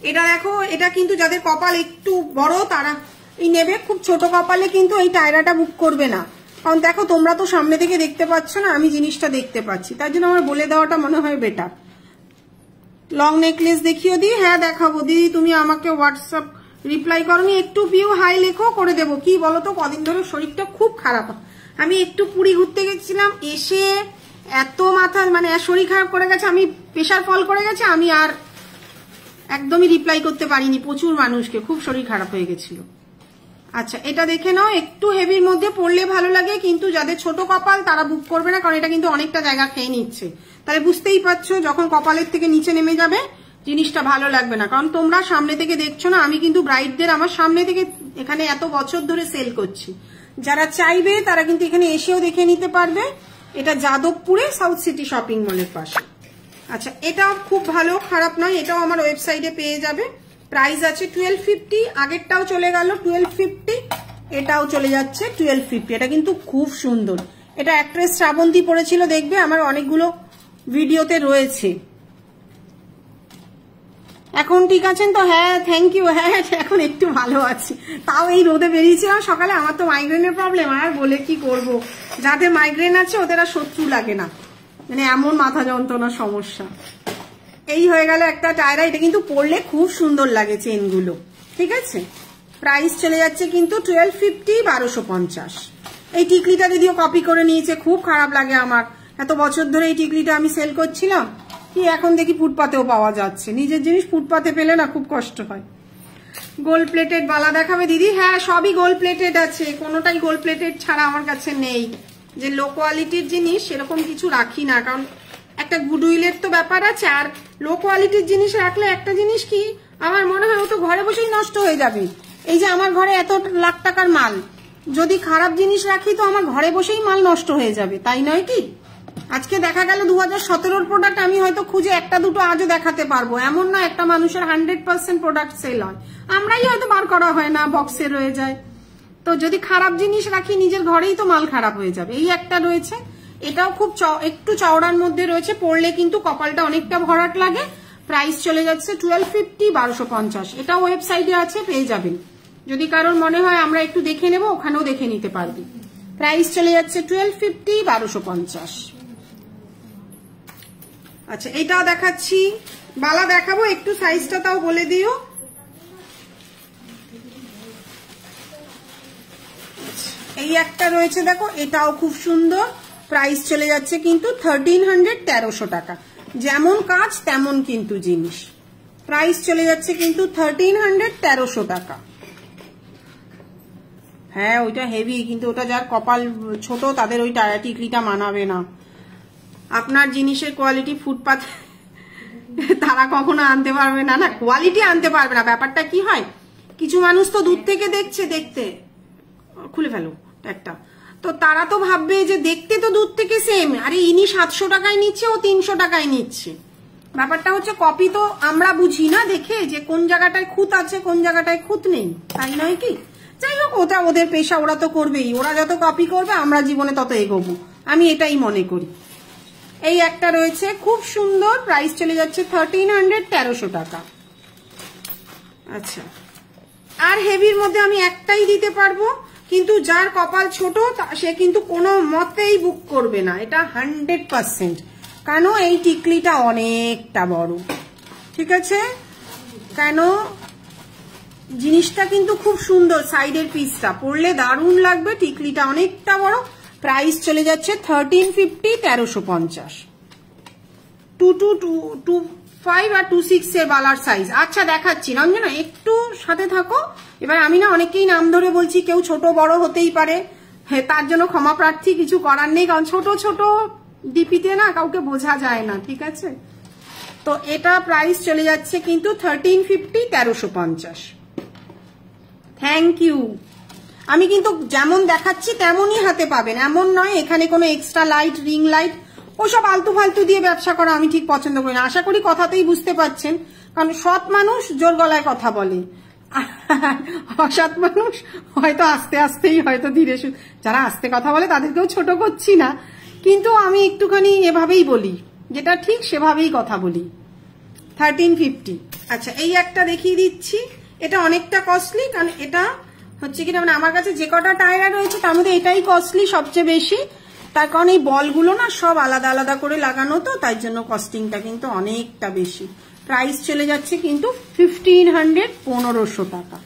এটা দেখো, এটা কিন্তু যাদের কপাল একটু বড় তারা এই নেবে। খুব ছোট কপালে কিন্তু এই টায়রাটা বুক করবে না, কারণ দেখো তোমরা তো সামনে থেকে দেখতে পাচ্ছ না, আমি জিনিসটা দেখতে পাচ্ছি, তার জন্য আমার বলে দেওয়াটা মনে হয় বেটার। লং নেকলেস দেখিও দিই? হ্যাঁ দেখাবো দিদি, তুমি আমাকে হোয়াটসঅ্যাপ রিপ্লাই করনি, একটু ভিউ হাই লেখো, করে দেবো। কি বলতো, কদিন ধরে শরীরটা খুব খারাপ। আমি একটু পুরী ঘুরতে গেছিলাম, এসে এত মাথা মানে শরীর খারাপ করে গেছে, আমি প্রেশার ফল করে গেছে, আমি আর একদমই রিপ্লাই করতে পারিনি, প্রচুর মানুষকে, খুব শরীর খারাপ হয়ে গেছিল। আচ্ছা এটা দেখে নাও, একটু হেভির মধ্যে পড়লে ভালো লাগে, কিন্তু যাদের ছোট কপাল তারা বুক করবে না, কারণ এটা কিন্তু অনেকটা জায়গা খেয়ে নিচ্ছে। তাহলে বুঝতেই পারছো যখন কপালের থেকে নিচে নেমে যাবে জিনিসটা ভালো লাগবে না। কারণ তোমরা সামনে থেকে দেখছো না, আমি কিন্তু ব্রাইডদের আমার সামনে থেকে এখানে এত বছর ধরে সেল করছি। যারা চাইবে তারা কিন্তু এখানে এসেও দেখে নিতে পারবে। এটা যাদবপুরে সাউথ সিটি শপিং মলের পাশে। আচ্ছা এটাও খুব ভালো, খারাপ নয়, এটাও আমার ওয়েবসাইটে পেয়ে যাবে। প্রাইস আছে 1250, আগেরটাও চলে গেল 1250, এটাও চলে যাচ্ছে 1250। এটা কিন্তু খুব সুন্দর। এটা অ্যাক্ট্রেস শ্রাবন্তী পরেছিল, দেখবে আমার অনেকগুলো ভিডিওতে রয়েছে। এখন ঠিক আছেন তো? হ্যাঁ থ্যাংক ইউ। হ্যাঁ এখন একটু ভালো আছি, তাও এই রোদে বেরিয়েছিলাম সকালে। আমার তো মাইগ্রেনের প্রবলেম, আর বলে কি করব, যাদের মাইগ্রেন আছে ওদের আর শত্রু লাগে না, মানে এমন মাথা যন্ত্রণার সমস্যা। এই হয়ে গেল একটা টায়রা। এটা কিন্তু পরলে খুব সুন্দর লাগে চেনগুলো, ঠিক আছে। প্রাইস চলে যাচ্ছে কিন্তু 1250, 1250। এই টিকলিটা যদিও কপি করে নিয়েছে, খুব খারাপ লাগে আমার। এত বছর ধরে এই টিকলিটা আমি সেল করছিলাম, কি এখন দেখি ফুটপাতেও পাওয়া যাচ্ছে। নিজের জিনিস ফুটপাতে পেলে না খুব কষ্ট হয়। গোল্ড প্লেটেড বালা দেখাবে দিদি? হ্যাঁ সবই গোল্ড প্লেটেড আছে, কোনোটাই গোল্ড প্লেটেড ছাড়া আমার কাছে নেই। যে লো কোয়ালিটির জিনিস সেরকম কিছু রাখি না, কারণ একটা গুডউইলের তো ব্যাপার আছে। আর লো কোয়ালিটির জিনিস রাখলে একটা জিনিস কি, আমার মনে হয় ও তো ঘরে বসেই নষ্ট হয়ে যাবে। এই যে আমার ঘরে এত লাখ টাকার মাল, যদি খারাপ জিনিস রাখি তো আমার ঘরে বসেই মাল নষ্ট হয়ে যাবে, তাই নয় কি? আজকে দেখা গেল 2017 প্রোডাক্ট আমি হয়তো খুঁজে একটা দুটো আজও দেখাতে পারবো, এমন না একটা মানুষের 100% প্রোডাক্ট সেল হয়, আমরাই হয়তো বার করা হয় না, বক্সে রয়ে যায়। তো যদি খারাপ জিনিস রাখি নিজের ঘরেই তো মাল খারাপ হয়ে যাবে। এই একটা রয়েছে, এটাও খুব একটু চওড়ার মধ্যে রয়েছে, পরলে কিন্তু কপালটা অনেকটা ভরাট লাগে। প্রাইস চলে যাচ্ছে 1250, 1250। এটা ওয়েবসাইটে আছে, পেয়ে যাবেন। যদি কারোর মনে হয় আমরা একটু দেখে নেব, ওখানেও দেখে নিতে পারবি। প্রাইস চলে যাচ্ছে 1250, 1250। আচ্ছা এটাও দেখাচ্ছি, বালা দেখাবো, একটু সাইজটা তাও বলে দিও। এই একটা রয়েছে দেখো, এটাও খুব সুন্দর। প্রাইস চলে যাচ্ছে কিন্তু 1300, 1300 টাকা। যেমন কাজ তেমন কিন্তু জিনিস। প্রাইস চলে যাচ্ছে কিন্তু 1300, 1300 টাকা। হ্যাঁ ওইটা হেভি, কিন্তু ওটা যার কপাল ছোট তাদের ওই টিকলিটা মানাবে না। আপনার জিনিসের কোয়ালিটি ফুটপাত তারা কখনো আনতে পারবে না। না কোয়ালিটি আনতে পারবে না, ব্যাপারটা কি হয়, কিছু মানুষ তো দূর থেকে দেখছে, দেখতে খুলে ফেলো একটা, তো তারা তো ভাববে যে দেখতে তো দূর থেকে সেম, আরে ইনি 700 টাকায় নিচ্ছে, ও 300 টাকায় নিচ্ছে। ব্যাপারটা হচ্ছে কপি তো আমরা বুঝি না দেখে যে কোন জায়গাটায় খুঁত আছে কোন জায়গাটায় খুঁত নেই, তাই নয় কি? যাই হোক ওটা ওদের পেশা, ওরা তো করবেই, ওরা যত কপি করবে আমরা জীবনে তত এগোবো, আমি এটাই মনে করি। এই একটা রয়েছে খুব সুন্দর, প্রাইস চলে যাচ্ছে 1300, 1300 টাকা। আচ্ছা আর হেভির মধ্যে আমি একটাই দিতে পারবো, কিন্তু যার কপাল ছোট সে কিন্তু কোনো মতেই বুক করবে না, এটা 100%। কেন, এই টিকলিটা অনেকটা বড়, ঠিক আছে, কেন জিনিসটা কিন্তু খুব সুন্দর, সাইডের পিসটা পরলে দারুণ লাগবে, টিকলিটা অনেকটা বড়। প্রাইস চলে যাচ্ছে 1350, 1350। 2225 আর 26 এর বালার সাইজ। আচ্ছা দেখাচ্ছি রঞ্জনা, একটু সাথে থাকো। এবার আমি না অনেকেই নাম ধরে বলছি, কেউ ছোট বড় হতেই পারে, হ্যাঁ তার জন্য ক্ষমা প্রার্থী, কিছু করার নেই, কারণ ছোট ছোট ডিপিতে না কাউকে বোঝা যায় না, ঠিক আছে। তো এটা প্রাইস চলে যাচ্ছে কিন্তু 1350, 1350। Thank you. আমি কিন্তু যেমন দেখাচ্ছি তেমনই হাতে পাবেন, এমন নয় এখানে কোনো এক্সট্রা লাইট, রিং লাইট, ওসব আলতু ফালতু দিয়ে ব্যবসা করা আমি ঠিক পছন্দ করি না। আশা করি কথাতেই বুঝতে পারছেন, কারণ সৎ মানুষ জোর গলায় কথা বলে, অসৎ মানুষ হয়তো আস্তে আস্তেই, হয়তো ধীরে, যারা আস্তে কথা বলে তাদেরকেও ছোট করছি না, কিন্তু আমি একটুখানি এভাবেই বলি, যেটা ঠিক সেভাবেই কথা বলি। 1350। আচ্ছা এই একটা দেখিয়ে দিচ্ছি, এটা অনেকটা কস্টলি, কারণ এটা হচ্ছে কিনা মানে আমার কাছে যে কটা টায়রা রয়েছে তার মধ্যে এটাই কস্টলি সবচেয়ে বেশি, তার কারণ এই বলগুলো না সব আলাদা আলাদা করে লাগানো, তো তাই জন্য কস্টিংটা কিন্তু অনেকটা বেশি। প্রাইস চলে যাচ্ছে কিন্তু 1500, 1500 টাকা।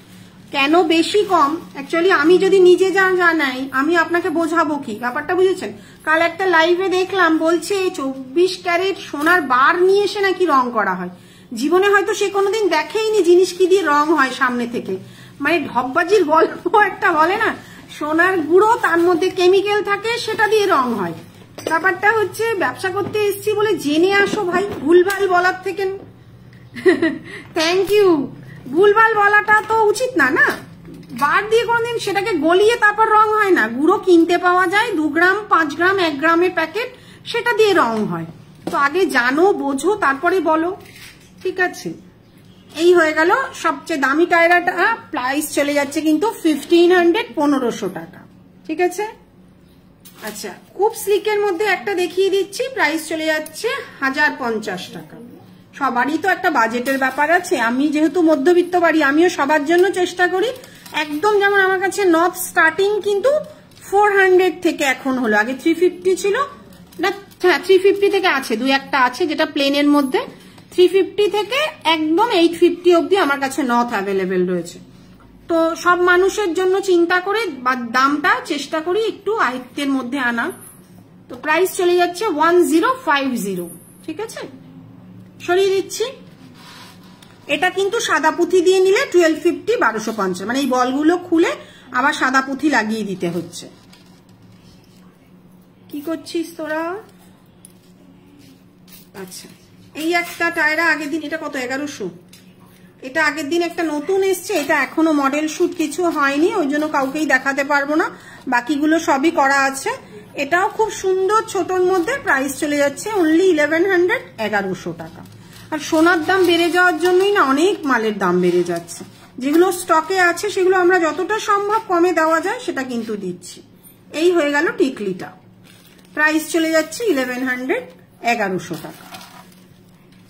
কেন বেশি কম, অ্যাকচুয়ালি আমি যদি নিজে জানাই আমি আপনাকে বোঝাবো কি, ব্যাপারটা বুঝেছেন। কাল একটা লাইভে দেখলাম বলছে 24 ক্যারেট সোনার বার নিয়ে এসে নাকি রং করা হয়। জীবনে হয়তো সে কোনোদিন দেখেইনি জিনিস কি দিয়ে রং হয় সামনে থেকে, মানে ঢপবাজির গল্প একটা বলে না, সোনার গুঁড়ো তার মধ্যে কেমিক্যাল থাকে সেটা দিয়ে রং হয়। ব্যাপারটা হচ্ছে ব্যবসা করতে এসছি বলে জেনে আসো ভাই, ভুলভাল বলার থেকে। Thank you. ভুলভাল বলাটা তো উচিত না, না বার দিয়ে কোনদিন সেটাকে গলিয়ে তারপর রং হয় না। গুঁড়ো কিনতে পাওয়া যায় 2 গ্রাম 5 গ্রাম 1 গ্রামের প্যাকেট, সেটা দিয়ে রং হয়। তো আগে জানো বোঝো তারপরে বলো, ঠিক আছে। এই হয়ে গেল সবচেয়ে দামি টায়রাটা, প্রাইস চলে যাচ্ছে কিন্তু 1500 1500 টাকা, ঠিক আছে। আচ্ছা খুব স্লিকের মধ্যে একটা দেখিয়ে দিচ্ছি, প্রাইস চলে যাচ্ছে 1050 টাকা। সবারই তো একটা বাজেটের ব্যাপার আছে, আমি যেহেতু মধ্যবিত্ত বাড়ি আমিও সবার জন্য চেষ্টা করি একদম, যেমন আমার কাছে নর্থ স্টার্টিং কিন্তু 400 থেকে এখন হলো, আগে 350 ছিল না, হ্যাঁ 350 থেকে আছে, 2-1টা আছে যেটা প্লেনের মধ্যে, 350 থেকে একদম 850 অব্দি আমার কাছে নর্থ অ্যাভেলেবেল রয়েছে। তো সব মানুষের জন্য চিন্তা করে বা দামটা চেষ্টা করি একটু আয়ত্তের মধ্যে আনা। তো প্রাইস চলে যাচ্ছে 1050, ঠিক আছে। সরিয়ে দিচ্ছি। এটা কিন্তু সাদা পুঁথি দিয়ে নিলে 1250 1250, মানে এই বলগুলো খুলে আবার সাদা পুঁথি লাগিয়ে দিতে হচ্ছে। কি করছিস তোরা? আচ্ছা এই একটা টায়রা আগের দিন, এটা কত 1100, এটা আগের দিন একটা নতুন এসছে, এটা এখনো মডেল শুট কিছু হয়নি, ওই জন্য কাউকেই দেখাতে পারবো না, বাকিগুলো সবই করা আছে। এটাও খুব সুন্দর ছোটর মধ্যে, প্রাইস চলে যাচ্ছে অনলি 1100 1100 টাকা। আর সোনার দাম বেড়ে যাওয়ার জন্যই না অনেক মালের দাম বেড়ে যাচ্ছে, যেগুলো স্টকে আছে সেগুলো আমরা যতটা সম্ভব কমে দেওয়া যায় সেটা কিন্তু দিচ্ছি। এই হয়ে গেল টিকলিটা, প্রাইস চলে যাচ্ছে 1100 1100 টাকা।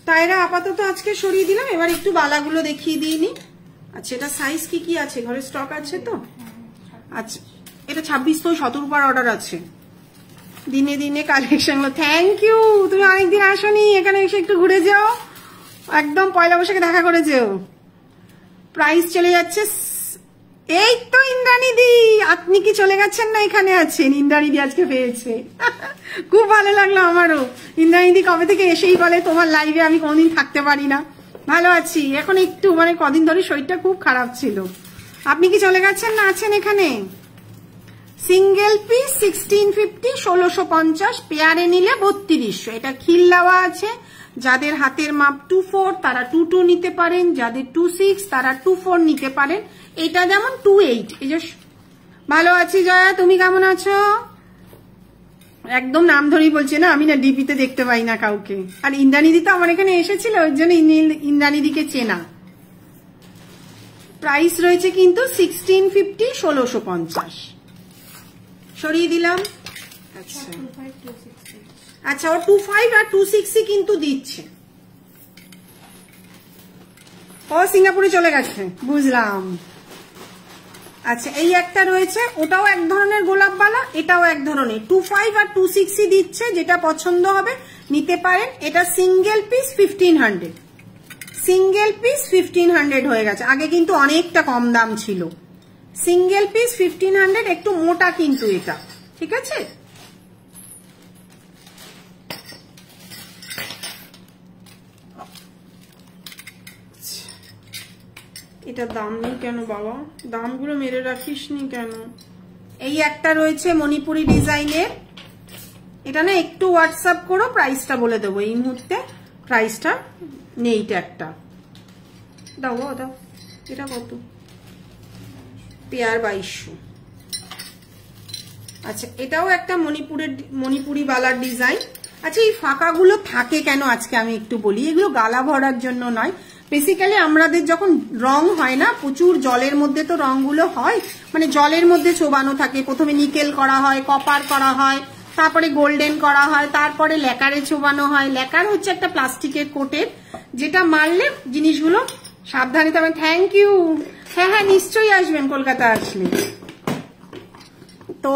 টায়রা আপাতত আজকে সরিয়ে দিলাম, এবার একটু বালাগুলো দেখিয়ে দিইনি। আচ্ছা এটা সাইজ কি কি আছে, ঘরে স্টক আছে তো? আচ্ছা এটা 26 তো 17 অর্ডার আছে, দিনে দিনে কালেকশন। থ্যাংক ইউ, তুমি অনেকদিন আসোনি, এখানে এসে একটু ঘুরে যাও, একদম পয়লা বৈশাখে দেখা করে যেও। প্রাইস চলে যাচ্ছে, এই তো ইন্দ্রাণীদি, আপনি কি চলে গেছেন না এখানে আছেন? ইন্দ্রাণীদি আজকে পেয়েছে, খুব ভালো লাগলো আমারও। ইন্দ্রাণীদি কবে থেকে এসেই বলে তোমার লাইভে আমি কোনদিন থাকতে পারি না। ভালো আছি, এখন একটু মানে কদিন ধরে শরীরটা খুব খারাপ ছিল। আপনি কি চলে গেছেন না আছেন এখানে? সিঙ্গেল পিস 1650 1650, পেয়ারে নিলে 3200। এটা খিল দেওয়া আছে, যাদের হাতের মাপ 24 তারা 22 নিতে পারেন, যাদের 26 তারা 24 নিতে পারেন। এটা যেমন 28। এই যে ভালো আছি জয়া, তুমি কেমন আছো? একদম নাম ধরেই বলছে না, আমি না ডিপিতে দেখতে পাই না কাউকে। আর ইন্দ্রাণীদি তো আমার এখানে এসেছিল, ওই জন্য ইন্দ্রাণীদিকে চেনা। প্রাইস রয়েছে কিন্তু 1650 1650। সরিয়ে দিলাম। আচ্ছা আচ্ছা ও 25 আর 26 কিন্তু দিচ্ছে। ও সিঙ্গাপুরে চলে গেছে, বুঝলাম। আচ্ছা এই একটা রয়েছে, ওটাও এক ধরনের গোলাপবালা, এটাও এক ধরনের, 25 আর 26 দিচ্ছে, যেটা পছন্দ হবে নিতে পারেন। এটা সিঙ্গেল পিস 1500, সিঙ্গেল পিস 1500 হয়ে গেছে, আগে কিন্তু অনেকটা কম দাম ছিল। সিঙ্গেল পিস 1500, একটু মোটা কিন্তু এটা, ঠিক আছে। এটা দাম নেই কেন বাবা, দামগুলো মেরে রাখিস নি কেন? এই একটা রয়েছে মণিপুরি ডিজাইনের, এটা না একটু হোয়াটসঅ্যাপ করো, প্রাইসটা বলে দেবো এই মুহূর্তে, প্রাইসটা নেই। একটা দাও দাও, এটা কত? পেয়ার 2200। আচ্ছা এটাও একটা মণিপুরি বালার ডিজাইন। আচ্ছা এই ফাঁকাগুলো থাকে কেন আজকে আমি একটু বলি। এগুলো গালা ভরার জন্য নয়, বেসিক্যালি আমাদের যখন রং হয় না, প্রচুর জলের মধ্যে তো রংগুলো হয়, মানে জলের মধ্যে চোবানো থাকে। প্রথমে নিকেল করা হয়, কপার করা হয়, তারপরে গোল্ডেন করা হয়, তারপরে ল্যাকারে চোবানো হয়। ল্যাকার হচ্ছে একটা প্লাস্টিকের কোটের, যেটা মারলে জিনিসগুলো সাবধানে। তবে থ্যাংক ইউ, হ্যাঁ হ্যাঁ নিশ্চয়ই আসবেন কলকাতা আসলে। তো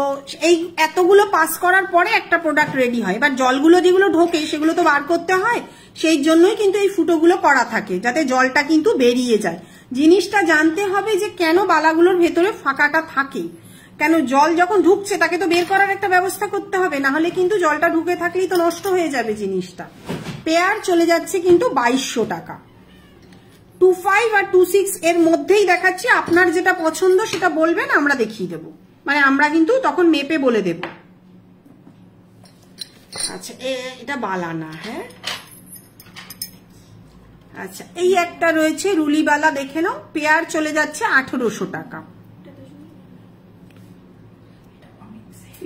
এই এতগুলো পাস করার পরে একটা প্রোডাক্ট রেডি হয়। এবার জলগুলো যেগুলো ঢোকে সেগুলো তো বার করতে হয়, সেই জন্যই কিন্তু এই ফুটোগুলো করা থাকে, যাতে জলটা কিন্তু বেরিয়ে যায়। জিনিসটা জানতে হবে যে কেন বালাগুলোর ভেতরে ফাঁকাটা থাকে, কেন জল যখন ঢুকছে তাকে তো বের করার একটা ব্যবস্থা করতে হবে, না হলে কিন্তু জলটা ঢুকে থাকলেই তো নষ্ট হয়ে যাবে জিনিসটা। পেয়ার চলে যাচ্ছে কিন্তু 2200 টাকা। 25 আর 26 এর মধ্যেই দেখাচ্ছি, আপনার যেটা পছন্দ সেটা বলবেন, আমরা দেখিয়ে দেবো, মানে আমরা কিন্তু তখন মেপে বলে দেব। আচ্ছা এটা বালা না, হ্যাঁ আচ্ছা এই একটা রয়েছে রুলি বালা, দেখে নাও, পেয়ার চলে যাচ্ছে 1800 টাকা।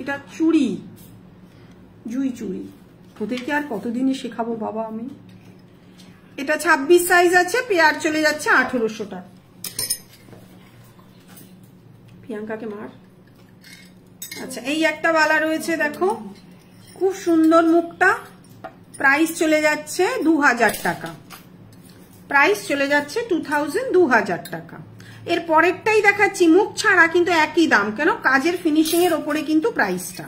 এটা চুড়ি, জুই চুড়ি, তোদেরকে আর কতদিনই শেখাবো বাবা আমি। এটা 26 সাইজ আছে, পেয়ার চলে যাচ্ছে 1800 টাকা। প্রিয়াঙ্কাকে মার। আচ্ছা এই একটা বালা রয়েছে, দেখো খুব সুন্দর মুখটা, প্রাইস চলে যাচ্ছে 2000 টাকা, প্রাইস চলে যাচ্ছে 2000 টাকা। এর পরেরটাই দেখাচ্ছি, মুখ ছাড়া কিন্তু একই দাম, কেন কাজের ফিনিশিং এর ওপরে কিন্তু প্রাইসটা।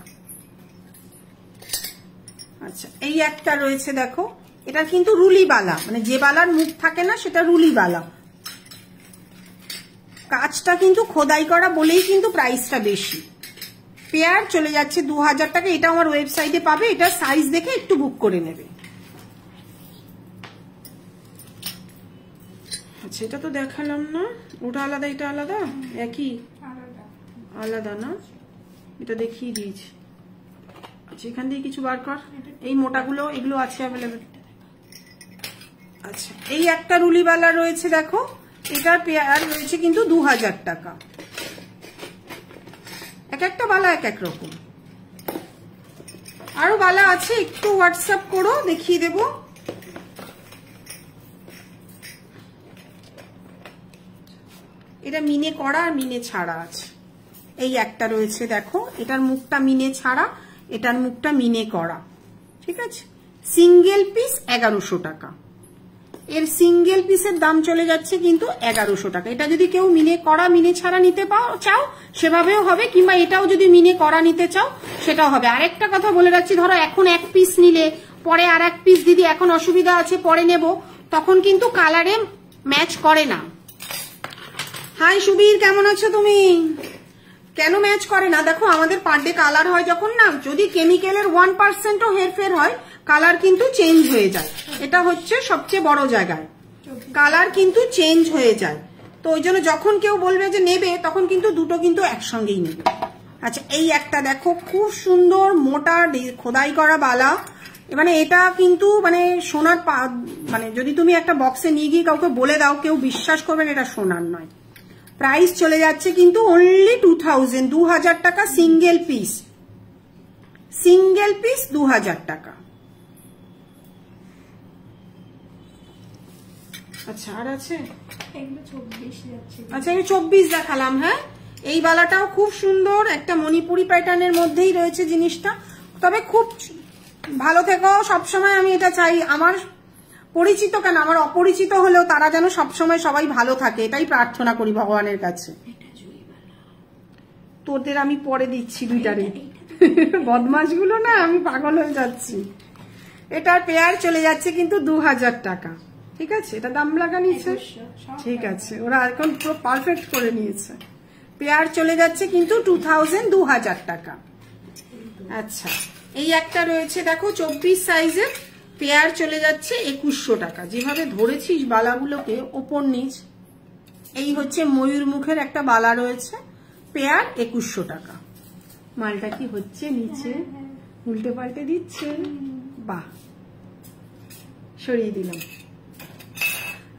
আচ্ছা এই একটা রয়েছে, দেখো এটা কিন্তু রুলি বালা, মানে যে বালার মুখ থাকে না সেটা রুলি বালা, কাজটা কিন্তু খোদাই করা বলেই কিন্তু প্রাইসটা বেশি। পেয়ার চলে যাচ্ছে 2000 টাকা। এটা আমার ওয়েবসাইটে পাবে, এটা সাইজ দেখে একটু বুক করে নেবে। আচ্ছা এটা তো দেখালাম না, ওটা আলাদা এটা আলাদা, একই আলাদা না, এটা দেখিয়ে দিয়েছি। আচ্ছা এখান দিয়ে কিছু বার কর, এই মোটাগুলো এগুলো আছে অ্যাভেলেবেল। আচ্ছা এই একটা রুলিওয়ালা রয়েছে, দেখো এটার পেয়ার রয়েছে কিন্তু 2000 টাকা। এক একটা বালা এক এক রকম, আরো বালা আছে, একটু হোয়াটসঅ্যাপ করো দেখিয়ে দেব। এটা মিনে করা আর মিনে ছাড়া আছে। এই একটা রয়েছে, দেখো এটার মুখটা মিনে ছাড়া, এটার মুখটা মিনে করা, ঠিক আছে। সিঙ্গেল পিস 1100 টাকা। এর সিঙ্গেল পিসের দাম চলে যাচ্ছে কিন্তু 1100 টাকা। এটা যদি কেউ মিনে করা মিনে ছাড়া নিতে চাও সেভাবেও হবে, কিংবা এটাও যদি মিনে করা নিতে চাও সেটাও হবে। আরেকটা কথা বলে রাখছি, ধরো এখন এক পিস নিলে পরে আর এক পিস দিদি এখন অসুবিধা আছে পরে নেব, তখন কিন্তু কালারে ম্যাচ করে না। হাই সুবীর, কেমন আছো তুমি? কেন ম্যাচ করে না? দেখো আমাদের পার ডে কালার হয় যখন না, যদি কেমিক্যালের 1%ও হেরফের হয় কালার কিন্তু চেঞ্জ হয়ে যায়। এটা হচ্ছে সবচেয়ে বড় জায়গায়, কালার কিন্তু চেঞ্জ হয়ে যায়। তো ওই জন্য যখন কেউ বলবে যে নেবে তখন কিন্তু দুটো কিন্তু একসঙ্গেই নেবে। আচ্ছা এই একটা দেখো খুব সুন্দর মোটা খোদাই করা বালা, মানে এটা কিন্তু মানে সোনার মানে যদি তুমি একটা বক্সে নিয়ে গিয়ে কাউকে বলে দাও কেউ বিশ্বাস করবেন এটা সোনার নয়। প্রাইস চলে যাচ্ছে কিন্তু অনলি 2000 টাকা সিঙ্গেল পিস, সিঙ্গেল পিস 2000 টাকা। আচ্ছা আর আছে, আচ্ছা এই 24 দেখালাম। হ্যাঁ এই বালাটাও খুব সুন্দর, একটা মণিপুরি প্যাটার্নের মধ্যেই রয়েছে জিনিসটা, তবে খুব ভালো থেকো সবসময়। আমি এটা চাই, আমার পরিচিত কেন আমার অপরিচিত হলেও তারা যেন সবসময় সবাই ভালো থাকে, এটাই প্রার্থনা করি ভগবানের কাছে। তোদের আমি পরে দিচ্ছি দুইটারে, বদমাশগুলো না আমি পাগল হয়ে যাচ্ছি। এটার পেয়ার চলে যাচ্ছে কিন্তু 2000 টাকা, ঠিক আছে। এটা দাম লাগা নিচ্ছে, ঠিক আছে, ওরা এখন পুরো পারফেক্ট করে নিয়েছে। পেয়ার চলে যাচ্ছে কিন্তু 2000 টাকা। আচ্ছা এই একটা রয়েছে দেখো 24 সাইজের, পেয়ার চলে যাচ্ছে 2100 টাকা। যেভাবে ধরেছিস বালাগুলোকে ওপর নিচ, এই হচ্ছে ময়ূর মুখের একটা বালা রয়েছে, পেয়ার 2100 টাকা। মালটা কি হচ্ছে নিচে উল্টে পাল্টে দিচ্ছে, বাহ, সরিয়ে দিলাম।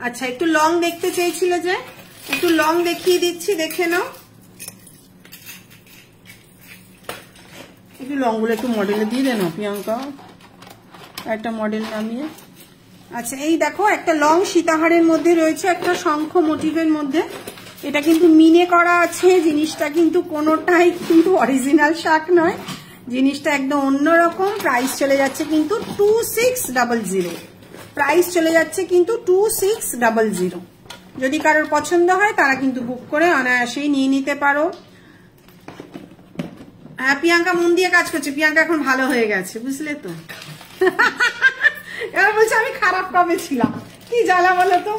আচ্ছা একটু লং দেখতে চেয়েছিলে যে, একটু লং দেখিয়ে দিচ্ছি, দেখে নাও। একটু লং গুলো একটু মডেলে দিয়ে দেন প্রিয়াঙ্কা, একটা মডেল নামিয়ে। আচ্ছা এই দেখো একটা লং সীতাহারের মধ্যে রয়েছে, একটা শঙ্খ মোটিভের মধ্যে। এটা কিন্তু মিনে করা আছে, জিনিসটা কিন্তু কোনোটাই কিন্তু অরিজিনাল শাক নয়, জিনিসটা একদম অন্যরকম। প্রাইস চলে যাচ্ছে কিন্তু 2600, প্রাইস চলে যাচ্ছে কিন্তু 2600। যদি কারোর পছন্দ হয় তারা কিন্তু বুক করে অনায়াসেই নিয়ে নিতে পারো। হ্যাঁ প্রিয়াঙ্কা মন দিয়ে কাজ করছে, প্রিয়াঙ্কা এখন ভালো হয়ে গেছে, বুঝলে তো। এবার বলছে আমি খারাপ কবে ছিলাম, কি জ্বালা বলো তো।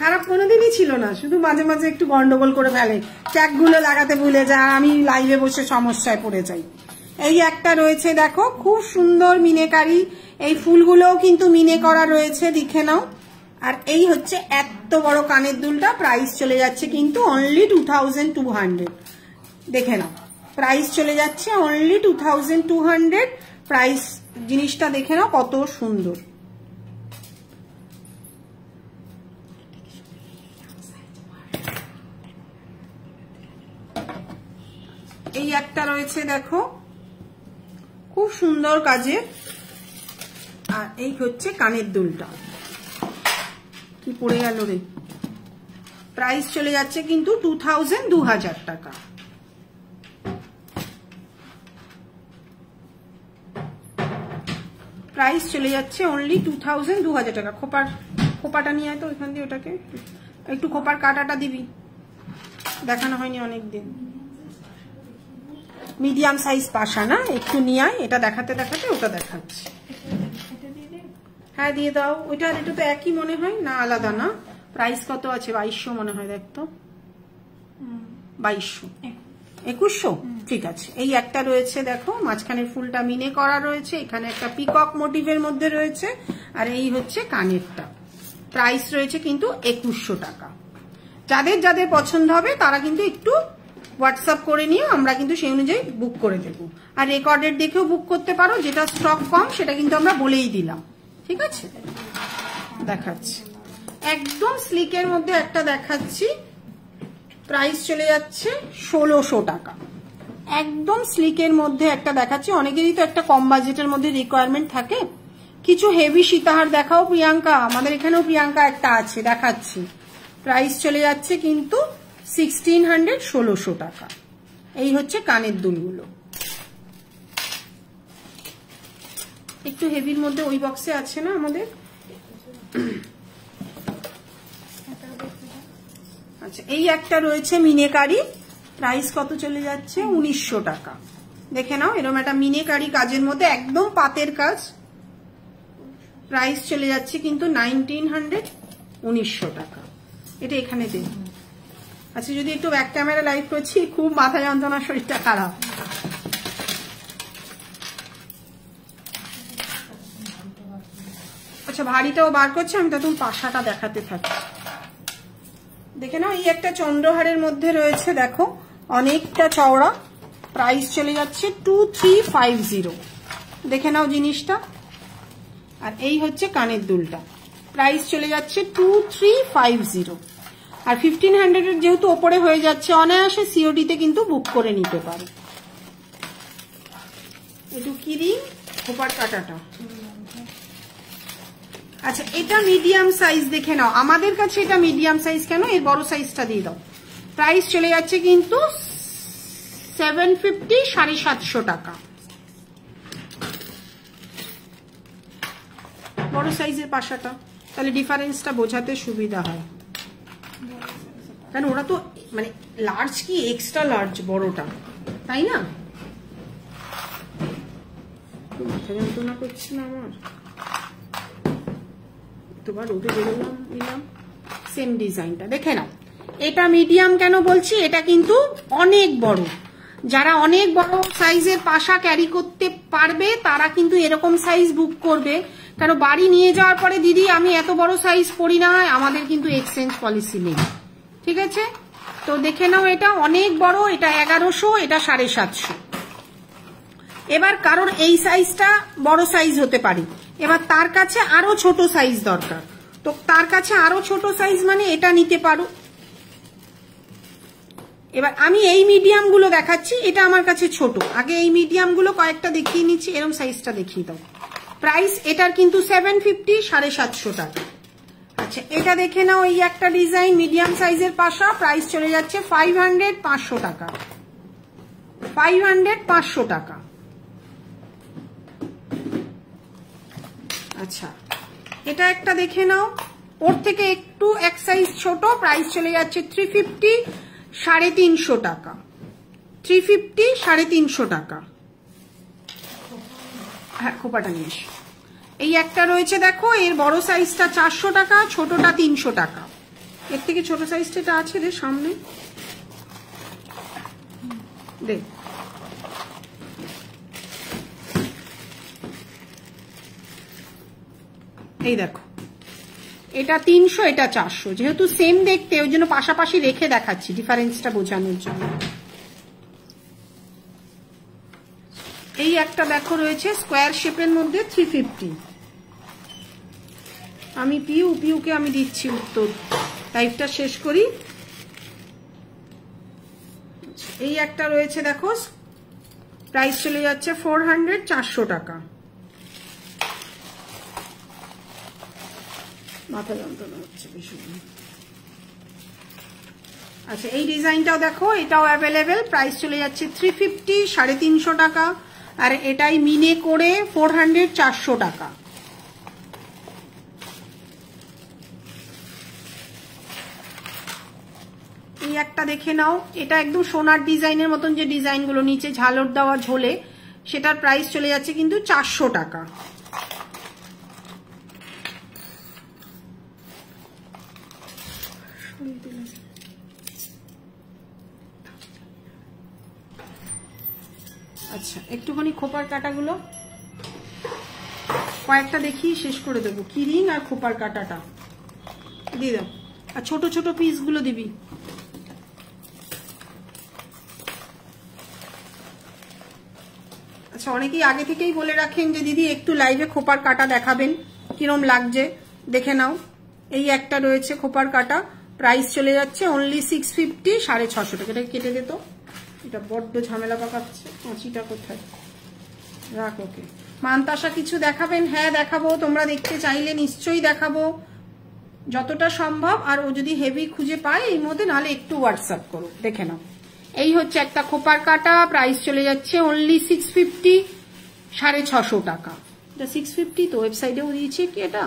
খারাপ কোনোদিনই ছিল না, শুধু মাঝে মাঝে একটু গন্ডগোল করে ফেলে, ট্যাগগুলো লাগাতে ভুলে যায়, আমি লাইভে বসে সমস্যায় পড়ে যাই। এই একটা রয়েছে দেখো খুব সুন্দর মিনেকারি, এই ফুলগুলোও কিন্তু মিনে করা রয়েছে, দেখে নাও। আর এই হচ্ছে এত বড় কানের দুলটা, প্রাইস চলে যাচ্ছে কিন্তু অনলি 2200। দেখে নাও, প্রাইস চলে যাচ্ছে অনলি 2200। প্রাইস জিনিসটা দেখে নাও কত সুন্দর। এই একটা রয়েছে দেখো, খুব সুন্দর কাজের। আর এই হচ্ছে কানের দুলটা, কি পড়ে গেল রে। প্রাইস চলে যাচ্ছে কিন্তু 2000 টাকা। প্রাইস চলে যাচ্ছে অনলি 2000 টাকা। খোপাটা নিয়ে আয় তো ওইখান দিয়ে, ওটাকে একটু খোপার কাটাটা দিবি, দেখানো হয়নি অনেকদিন। মিডিয়াম সাইজ পাশা না, একটু নিয়ে আয়, এটা দেখাতে দেখাতে ওটা দেখাচ্ছি। হ্যাঁ দিয়ে দাও, ওইটা আর এটা তো একই মনে হয় না, আলাদা না। প্রাইস কত আছে? 2200 মনে হয়, দেখতো 2200 2100, ঠিক আছে। এই একটা রয়েছে দেখো, মাঝখানে ফুলটা মিনে করা রয়েছে, এখানে একটা পিকক মোটিভের মধ্যে রয়েছে। আর এই হচ্ছে কানেরটা, প্রাইস রয়েছে কিন্তু 2100 টাকা। যাদের যাদের পছন্দ হবে তারা কিন্তু একটু হোয়াটসঅ্যাপ করে নিও, আমরা কিন্তু সেই অনুযায়ী বুক করে দেবো। আর রেকর্ডেড দেখেও বুক করতে পারো, যেটা স্টক কম সেটা কিন্তু আমরা বলেই দিলাম, ঠিক আছে। দেখাচ্ছি একদম স্লিকের মধ্যে একটা দেখাচ্ছি, প্রাইস চলে যাচ্ছে 1600 টাকা। একদম স্লিকের মধ্যে একটা দেখাচ্ছি। অনেকেরই তো একটা কম বাজেটের মধ্যে রিকোয়ারমেন্ট থাকে। কিছু হেভি সীতাহার দেখাও প্রিয়াঙ্কা, আমাদের এখানেও প্রিয়াঙ্কা একটা আছে, দেখাচ্ছি। প্রাইস চলে যাচ্ছে কিন্তু 1600, 1600 টাকা। এই হচ্ছে কানের দুলগুলো, একটু হেভির মধ্যে। ওই বক্সে আছে না আমাদের। আচ্ছা, এই একটা রয়েছে মিনেকারি, প্রাইস কত চলে যাচ্ছে? 1900 টাকা। দেখে নাও, এরকম একটা মিনেকারি কাজের মধ্যে একদম পাতের কাজ, প্রাইস চলে যাচ্ছে কিন্তু 1900, 1900 টাকা। এটা এখানে দেখ। আচ্ছা, যদি একটু ব্যাক ক্যামেরা লাইভ করছি, খুব মাথা যন্ত্রণা, শরীরটা খারাপ। আচ্ছা, ভারীটাও বার করছে, আমি তখন পাশাটা দেখাতে থাকি। দেখে নাও, এই একটা চন্দ্রহারের মধ্যে রয়েছে দেখো, অনেকটা চওড়া, প্রাইস চলে যাচ্ছে 2350। দেখে নাও জিনিসটা। আর এই হচ্ছে কানের দুলটা, প্রাইস চলে যাচ্ছে 2350। আর 1500 এর যেহেতু ওপরে হয়ে যাচ্ছে, অনায়াসে সিওডিতে কিন্তু বুক করে নিতে পারো। একটু কিরি খোপার কাটাটা। আচ্ছা, এটা মিডিয়াম সাইজ, দেখে নাও, আমাদের কাছে এটা মিডিয়াম সাইজ কেন, এর বড় সাইজটা দিয়ে দাও। প্রাইস চলে যাচ্ছে কিন্তু 750, 750 টাকা। বড় সাইজের পাশাটা, তাহলে ডিফারেন্সটা বোঝাতে সুবিধা হয়। কারণ ওরা তো মানে লার্জ কি এক্সট্রা লার্জ বড়টা, তাই না? মাথা যন্ত্রণা করছে না আমার, তোমার রোদে বেরোলাম নিলাম। সেম ডিজাইনটা দেখে নাও। এটা মিডিয়াম কেন বলছি, এটা কিন্তু অনেক বড়। যারা অনেক বড় সাইজের পাশা ক্যারি করতে পারবে তারা কিন্তু এরকম সাইজ বুক করবে। কারণ বাড়ি নিয়ে যাওয়ার পরে, দিদি আমি এত বড় সাইজ পরি না, আমাদের কিন্তু এক্সচেঞ্জ পলিসি নেই, ঠিক আছে। তো দেখে নাও, এটা অনেক বড়, এটা 1100, এটা 750। এবার কারোর এই সাইজটা বড় সাইজ হতে পারে, এবার তার কাছে আরো ছোট সাইজ দরকার, তো তার কাছে আরো ছোট সাইজ মানে এটা নিতে পারো। এবার আমি এই মিডিয়াম গুলো দেখাচ্ছি, এটা আমার কাছে ছোট। আগে এই মিডিয়াম গুলো কয়েকটা দেখিয়ে নিচ্ছি, এরকম সাইজটা দেখিয়ে দাও। প্রাইস এটার কিন্তু 750, 750 টাকা। আচ্ছা, এটা দেখে নাও, এই একটা ডিজাইন মিডিয়াম সাইজের পাশা, প্রাইস চলে যাচ্ছে 500, 500 টাকা। 500, 500 টাকা। আচ্ছা, এটা একটা দেখে নাও, ওর থেকে একটু এক সাইজ ছোট, প্রাইস চলে যাচ্ছে 350, 350 টাকা। 350, 350 টাকা। হ্যাঁ, খোপাটা নিয়ে এসো। এই একটা রয়েছে দেখো, এর বড় সাইজটা 400 টাকা, ছোটটা 300 টাকা। এর থেকে ছোট সাইজটা আছে রে সামনে, দেখ। এই দেখো, এটা 300, এটা 400, যেহেতু সেম দেখতে ওই জন্য পাশাপাশি রেখে দেখাচ্ছি ডিফারেন্সটা বোঝানোর জন্য। এই একটা দেখো রয়েছে স্কোয়ার শেপের মধ্যে 350। আমি পিউকে আমি দিচ্ছি উত্তর, লাইভটা শেষ করি। এই একটা রয়েছে দেখো, প্রাইস চলে যাচ্ছে 400, 400 টাকা। মাথা যন্ত্রণা হচ্ছে ভীষণ। আচ্ছা এই ডিজাইনটাও দেখো, এটাও অ্যাভেলেবেল, প্রাইস চলে যাচ্ছে 350, 350 টাকা। আর এটাই মিনে করে 400, 400 টাকা। এই একটা দেখে নাও, এটা একদম সোনার ডিজাইনের মতন যে ডিজাইনগুলো নিচে ঝালর দেওয়া ঝোলে, সেটার প্রাইস চলে যাচ্ছে কিন্তু 400 টাকা। আচ্ছা একটুখানি খোপার কাটাগুলো কয়েকটা দেখি, শেষ করে দেবো। কি রিং আর খোপার কাটাটা দিয়ে দাও, আর ছোট ছোট পিসগুলো দিবি। আচ্ছা অনেকেই আগে থেকেই বলে রাখেন যে দিদি একটু লাইভে খোপার কাটা দেখাবেন, কিরম লাগছে দেখে নাও। এই একটা রয়েছে খোপার কাটা, প্রাইস চলে যাচ্ছে অনলি 650, 650 টাকা। এটা কেটে দিত, এটা বড্ড ঝামেলা পাকাচ্ছে। কাঁচিটা কোথায় রাখ? ওকে মানতাসা কিছু দেখাবেন? হ্যাঁ দেখাবো, তোমরা দেখতে চাইলে নিশ্চয়ই দেখাবো যতটা সম্ভব। আর ও যদি হেভি খুঁজে পায় এই মধ্যে, নাহলে একটু হোয়াটসঅ্যাপ করো, দেখে নাও। এই হচ্ছে একটা খোপার কাটা, প্রাইস চলে যাচ্ছে অনলি 650, 650 টাকা। এটা 650 তো ওয়েবসাইটেও দিয়েছি কি এটা?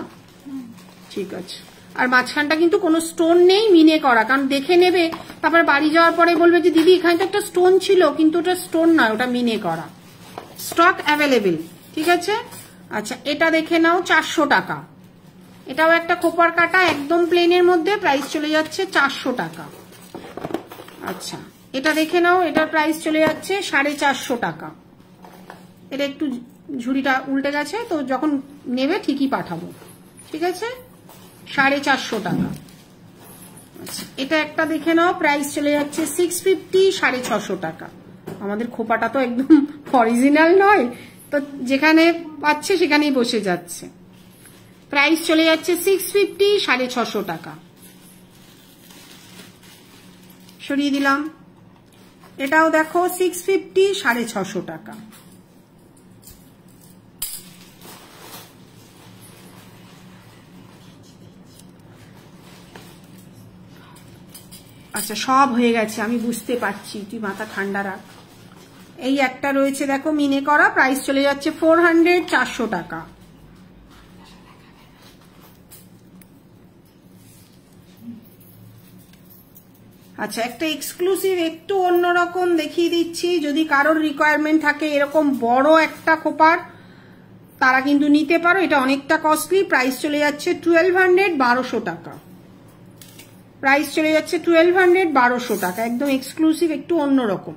ঠিক আছে। আর মাঝখানটা কিন্তু কোনো স্টোন নেই, মিনে করা, কারণ দেখে নেবে তারপর বাড়ি যাওয়ার পরে বলবে যে দিদি এখানে তো একটা স্টোন ছিল, কিন্তু ওটা স্টোন নয়, ওটা মিনে করা। স্টক অ্যাভেলেবেল, ঠিক আছে। আচ্ছা এটা দেখে নাও, 400 টাকা। এটাও একটা খোপার কাটা, একদম প্লেনের মধ্যে, প্রাইস চলে যাচ্ছে 400 টাকা। আচ্ছা এটা দেখে নাও, এটার প্রাইস চলে যাচ্ছে 450 টাকা। এটা একটু ঝুড়িটা উল্টে গেছে, তো যখন নেবে ঠিকই পাঠাবো, ঠিক আছে। 450 টাকা। আচ্ছা এটা একটা দেখে নাও, প্রাইস চলে যাচ্ছে 650, 650 টাকা। আমাদের খোপাটা তো একদম অরিজিনাল নয়, তো যেখানে পাচ্ছে সেখানেই বসে যাচ্ছে। প্রাইস চলে যাচ্ছে 650, 650 টাকা। সরিয়ে দিলাম। এটাও দেখো 650, 650 টাকা। আচ্ছা সব হয়ে গেছে, আমি বুঝতে পারছি, তুই মাথা ঠান্ডা রাখ। এই একটা রয়েছে দেখো মিনে করা, প্রাইস চলে যাচ্ছে 400, 400 টাকা। আচ্ছা একটা এক্সক্লুসিভ একটু অন্যরকম দেখিয়ে দিচ্ছি, যদি কারোর রিকোয়ারমেন্ট থাকে এরকম বড় একটা খোপার, তারা কিন্তু নিতে পারো। এটা অনেকটা কস্টলি, প্রাইস চলে যাচ্ছে 1200, 1200 টাকা। প্রাইস চলে যাচ্ছে 1200, 1200 টাকা, একদম এক্সক্লুসিভ, একটু অন্যরকম।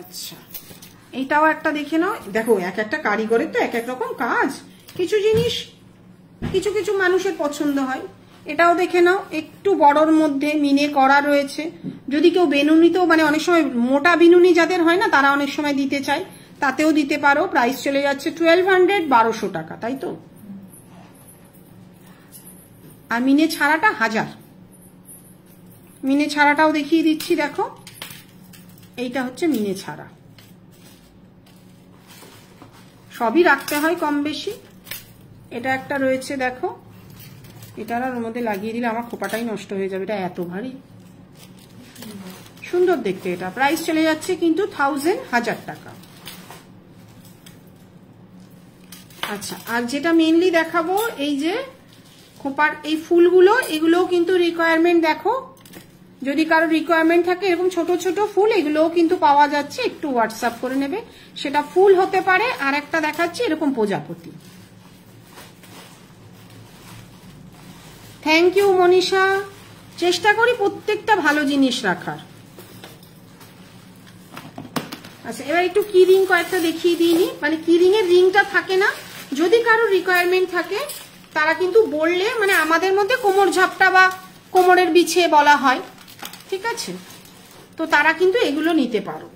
আচ্ছা এইটাও একটা দেখে নাও। দেখো এক একটা কারিগরের তো এক এক রকম কাজ, কিছু জিনিস কিছু কিছু মানুষের পছন্দ হয়। এটাও দেখে নাও, একটু বড়র মধ্যে মিনে করা রয়েছে। যদি কেউ বেনুনিতেও, মানে অনেক সময় মোটা বিনুনি যাদের হয় না, তারা অনেক সময় দিতে চায়, তাতেও দিতে পারো। প্রাইস চলে যাচ্ছে 1200, 1200 টাকা, তাই তো। আর মিনে ছাড়াটা 1000। মিনে ছাড়াটাও দেখিয়ে দিচ্ছি, দেখো এইটা হচ্ছে মিনে ছাড়া। সবই রাখতে হয় কম বেশি। এটা একটা রয়েছে দেখো, এটার আর ওর মধ্যে লাগিয়ে দিলে আমার খোপাটাই নষ্ট হয়ে যাবে, এটা এত ভারী, সুন্দর দেখতে। এটা প্রাইস চলে যাচ্ছে কিন্তু 1000 টাকা। আচ্ছা আর যেটা মেইনলি দেখাবো, এই যে খোপার এই ফুলগুলো, এগুলোও কিন্তু রিকোয়ারমেন্ট, দেখো যদি কারো রিকোয়ারমেন্ট থাকে এরকম ছোট ছোট ফুল, এগুলোও কিন্তু পাওয়া যাচ্ছে, একটু হোয়াটসঅ্যাপ করে নেবে। সেটা ফুল হতে পারে, আর একটা দেখাচ্ছি এরকম প্রজাপতি। থ্যাংক ইউ মনীষা, চেষ্টা করি প্রত্যেকটা ভালো জিনিস রাখার। আচ্ছা এবার একটু কি রিং কয়েকটা দেখিয়ে দিইনি, মানে কি রিং এর রিংটা থাকে না, যদি কারো রিকোয়ারমেন্ট থাকে তারা কিন্তু বললে, মানে আমাদের মধ্যে কোমর ঝাপটা বা কোমরের বিছে বলা হয়, ঠিক আছে, তো তারা কিন্তু এগুলো নিতে পারো।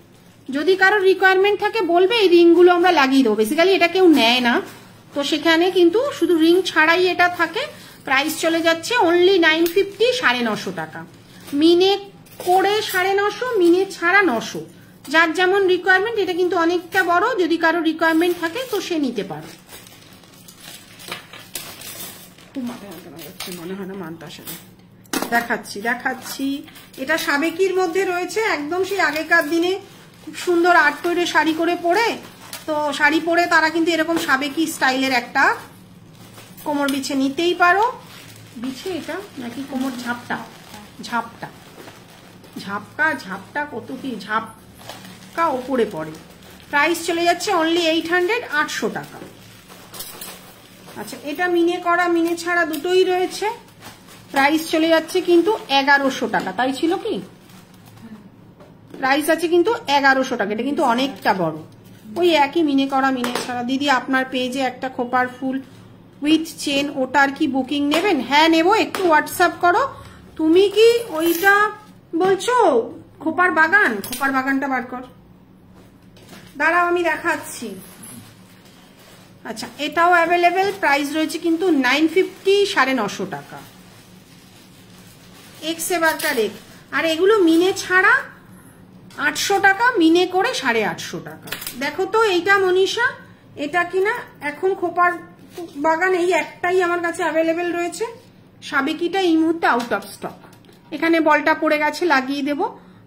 যদি কারো রিকোয়ারমেন্ট থাকে বলবে, এই রিংগুলো আমরা লাগিয়ে দেবো। বেসিক্যালি এটা কেউ নেয় না, তো সেখানে কিন্তু শুধু রিং ছাড়াই এটা থাকে। প্রাইস চলে যাচ্ছে অনলি 950, 950 টাকা। মিনে করে 950, মিনে ছাড়া 900, যার যেমন রিকোয়ারমেন্ট। এটা কিন্তু অনেকটা বড়, যদি কারো রিকোয়ারমেন্ট থাকে তো সে নিতে পারো। মনে হয় না মানতে আসে না। দেখাচ্ছি এটা সাবেকির মধ্যে রয়েছে, একদম সেই আগেকার দিনে খুব সুন্দর আর্ট করে শাড়ি করে পরে, তো শাড়ি পরে তারা কিন্তু এরকম সাবেকি স্টাইলের একটা কোমর বিছে নিতেই পারো। বিছে এটা নাকি কোমর ঝাপটা, ঝাপটা কত কি ঝাপকা ওপরে পড়ে। প্রাইস চলে যাচ্ছে অনলি 800, 800 টাকা। আচ্ছা, এটা মিনে করা মিনে ছাড়া দুটোই রয়েছে। প্রাইস চলে যাচ্ছে কিন্তু 1100 টাকা। তাই ছিল কি? প্রাইস আছে কিন্তু 1100 টাকা। এটা কিন্তু অনেকটা বড়, ওই একই মিনে করা মিনে ছাড়া। দিদি আপনার পেজে একটা খোপার ফুল উইথ চেন, ওটার কি বুকিং নেবেন? হ্যাঁ নেব, একটু হোয়াটসঅ্যাপ করো। তুমি কি ওইটা বলছো খোপার বাগান? খোপার বাগানটা বার কর, দাঁড়াও আমি দেখাচ্ছি। আচ্ছা, এটাও অ্যাভেলেবেল। প্রাইস রয়েছে কিন্তু 950, 950 টাকা। এক্স এবারকার এক। আর এগুলো মিনে ছাড়া 800 টাকা, মিনে করে 850 টাকা। দেখো তো এইটা মনীষা, এটা কিনা এখন খোপার বাগান এই একটাই আমার কাছে অ্যাভেলেবেল রয়েছে। সাবেকিটা এই মুহূর্তে আউট অফ স্টক। এখানে বলটা পড়ে গেছে, লাগিয়ে দেব।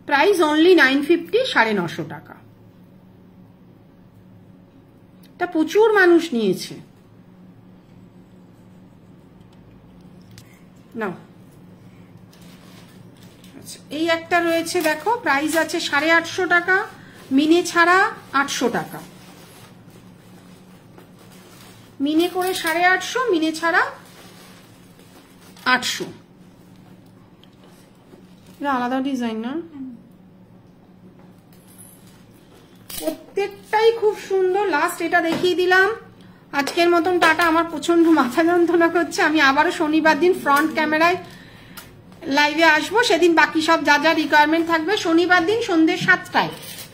প্রাইস অনলি 950, 950 টাকা। তা প্রচুর মানুষ নিয়েছে। নাও, আচ্ছা এই একটা রয়েছে, দেখো প্রাইস আছে 850 টাকা, মিনে ছাড়া 800 টাকা। মিনে করে 850, মিনে ছাড়া 800। এটা আলাদা ডিজাইন না? প্রত্যেকটাই খুব সুন্দর। লাস্ট এটা দেখিয়ে দিলাম। আজকের মতন টাটা। আমার প্রচন্ড মাথা যন্ত্রণা করছে। আমি আবারও শনিবার দিন ফ্রন্ট ক্যামেরায় লাইভে আসবো। সেদিন বাকি সব যা যা রিকোয়ারমেন্ট থাকবে, শনিবার দিন সন্ধ্যে 7টায়,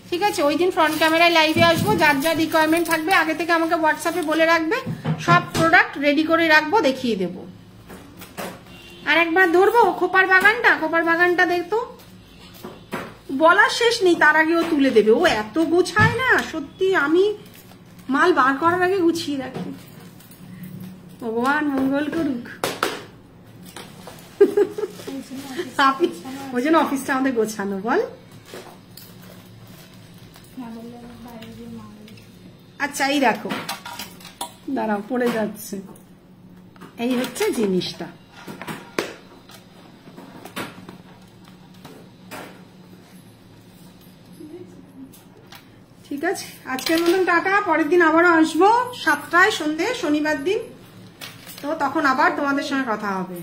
ঠিক আছে? ওই দিন ফ্রন্ট ক্যামেরায় লাইভে আসবো। যার যা রিকোয়ারমেন্ট থাকবে আগে থেকে আমাকে হোয়াটসঅ্যাপে বলে রাখবে, সব প্রোডাক্ট রেডি করে রাখবো, দেখিয়ে দেব। আর একবার ধরবো খোপার বাগানটা। খোপার বাগানটা দেখতো, বলার শেষ নেই, তার আগেও তুলে দেবে। ও এত গুছায় না সত্যি, আমি মাল বার করার আগে গুছিয়ে রাখি। ভগবান মঙ্গল করুক। ওই জন্য অফিসটা আমাদের গোছানো। বল, আচ্ছা এই দেখো, দাঁড়াও পড়ে যাচ্ছে। এই হচ্ছে জিনিসটা। ঠিক আছে, আজকের মতন টাটা। পরের দিন আবারও আসবো 7টায় সন্ধ্যে, শনিবার দিন। তো তখন আবার তোমাদের সঙ্গে কথা হবে।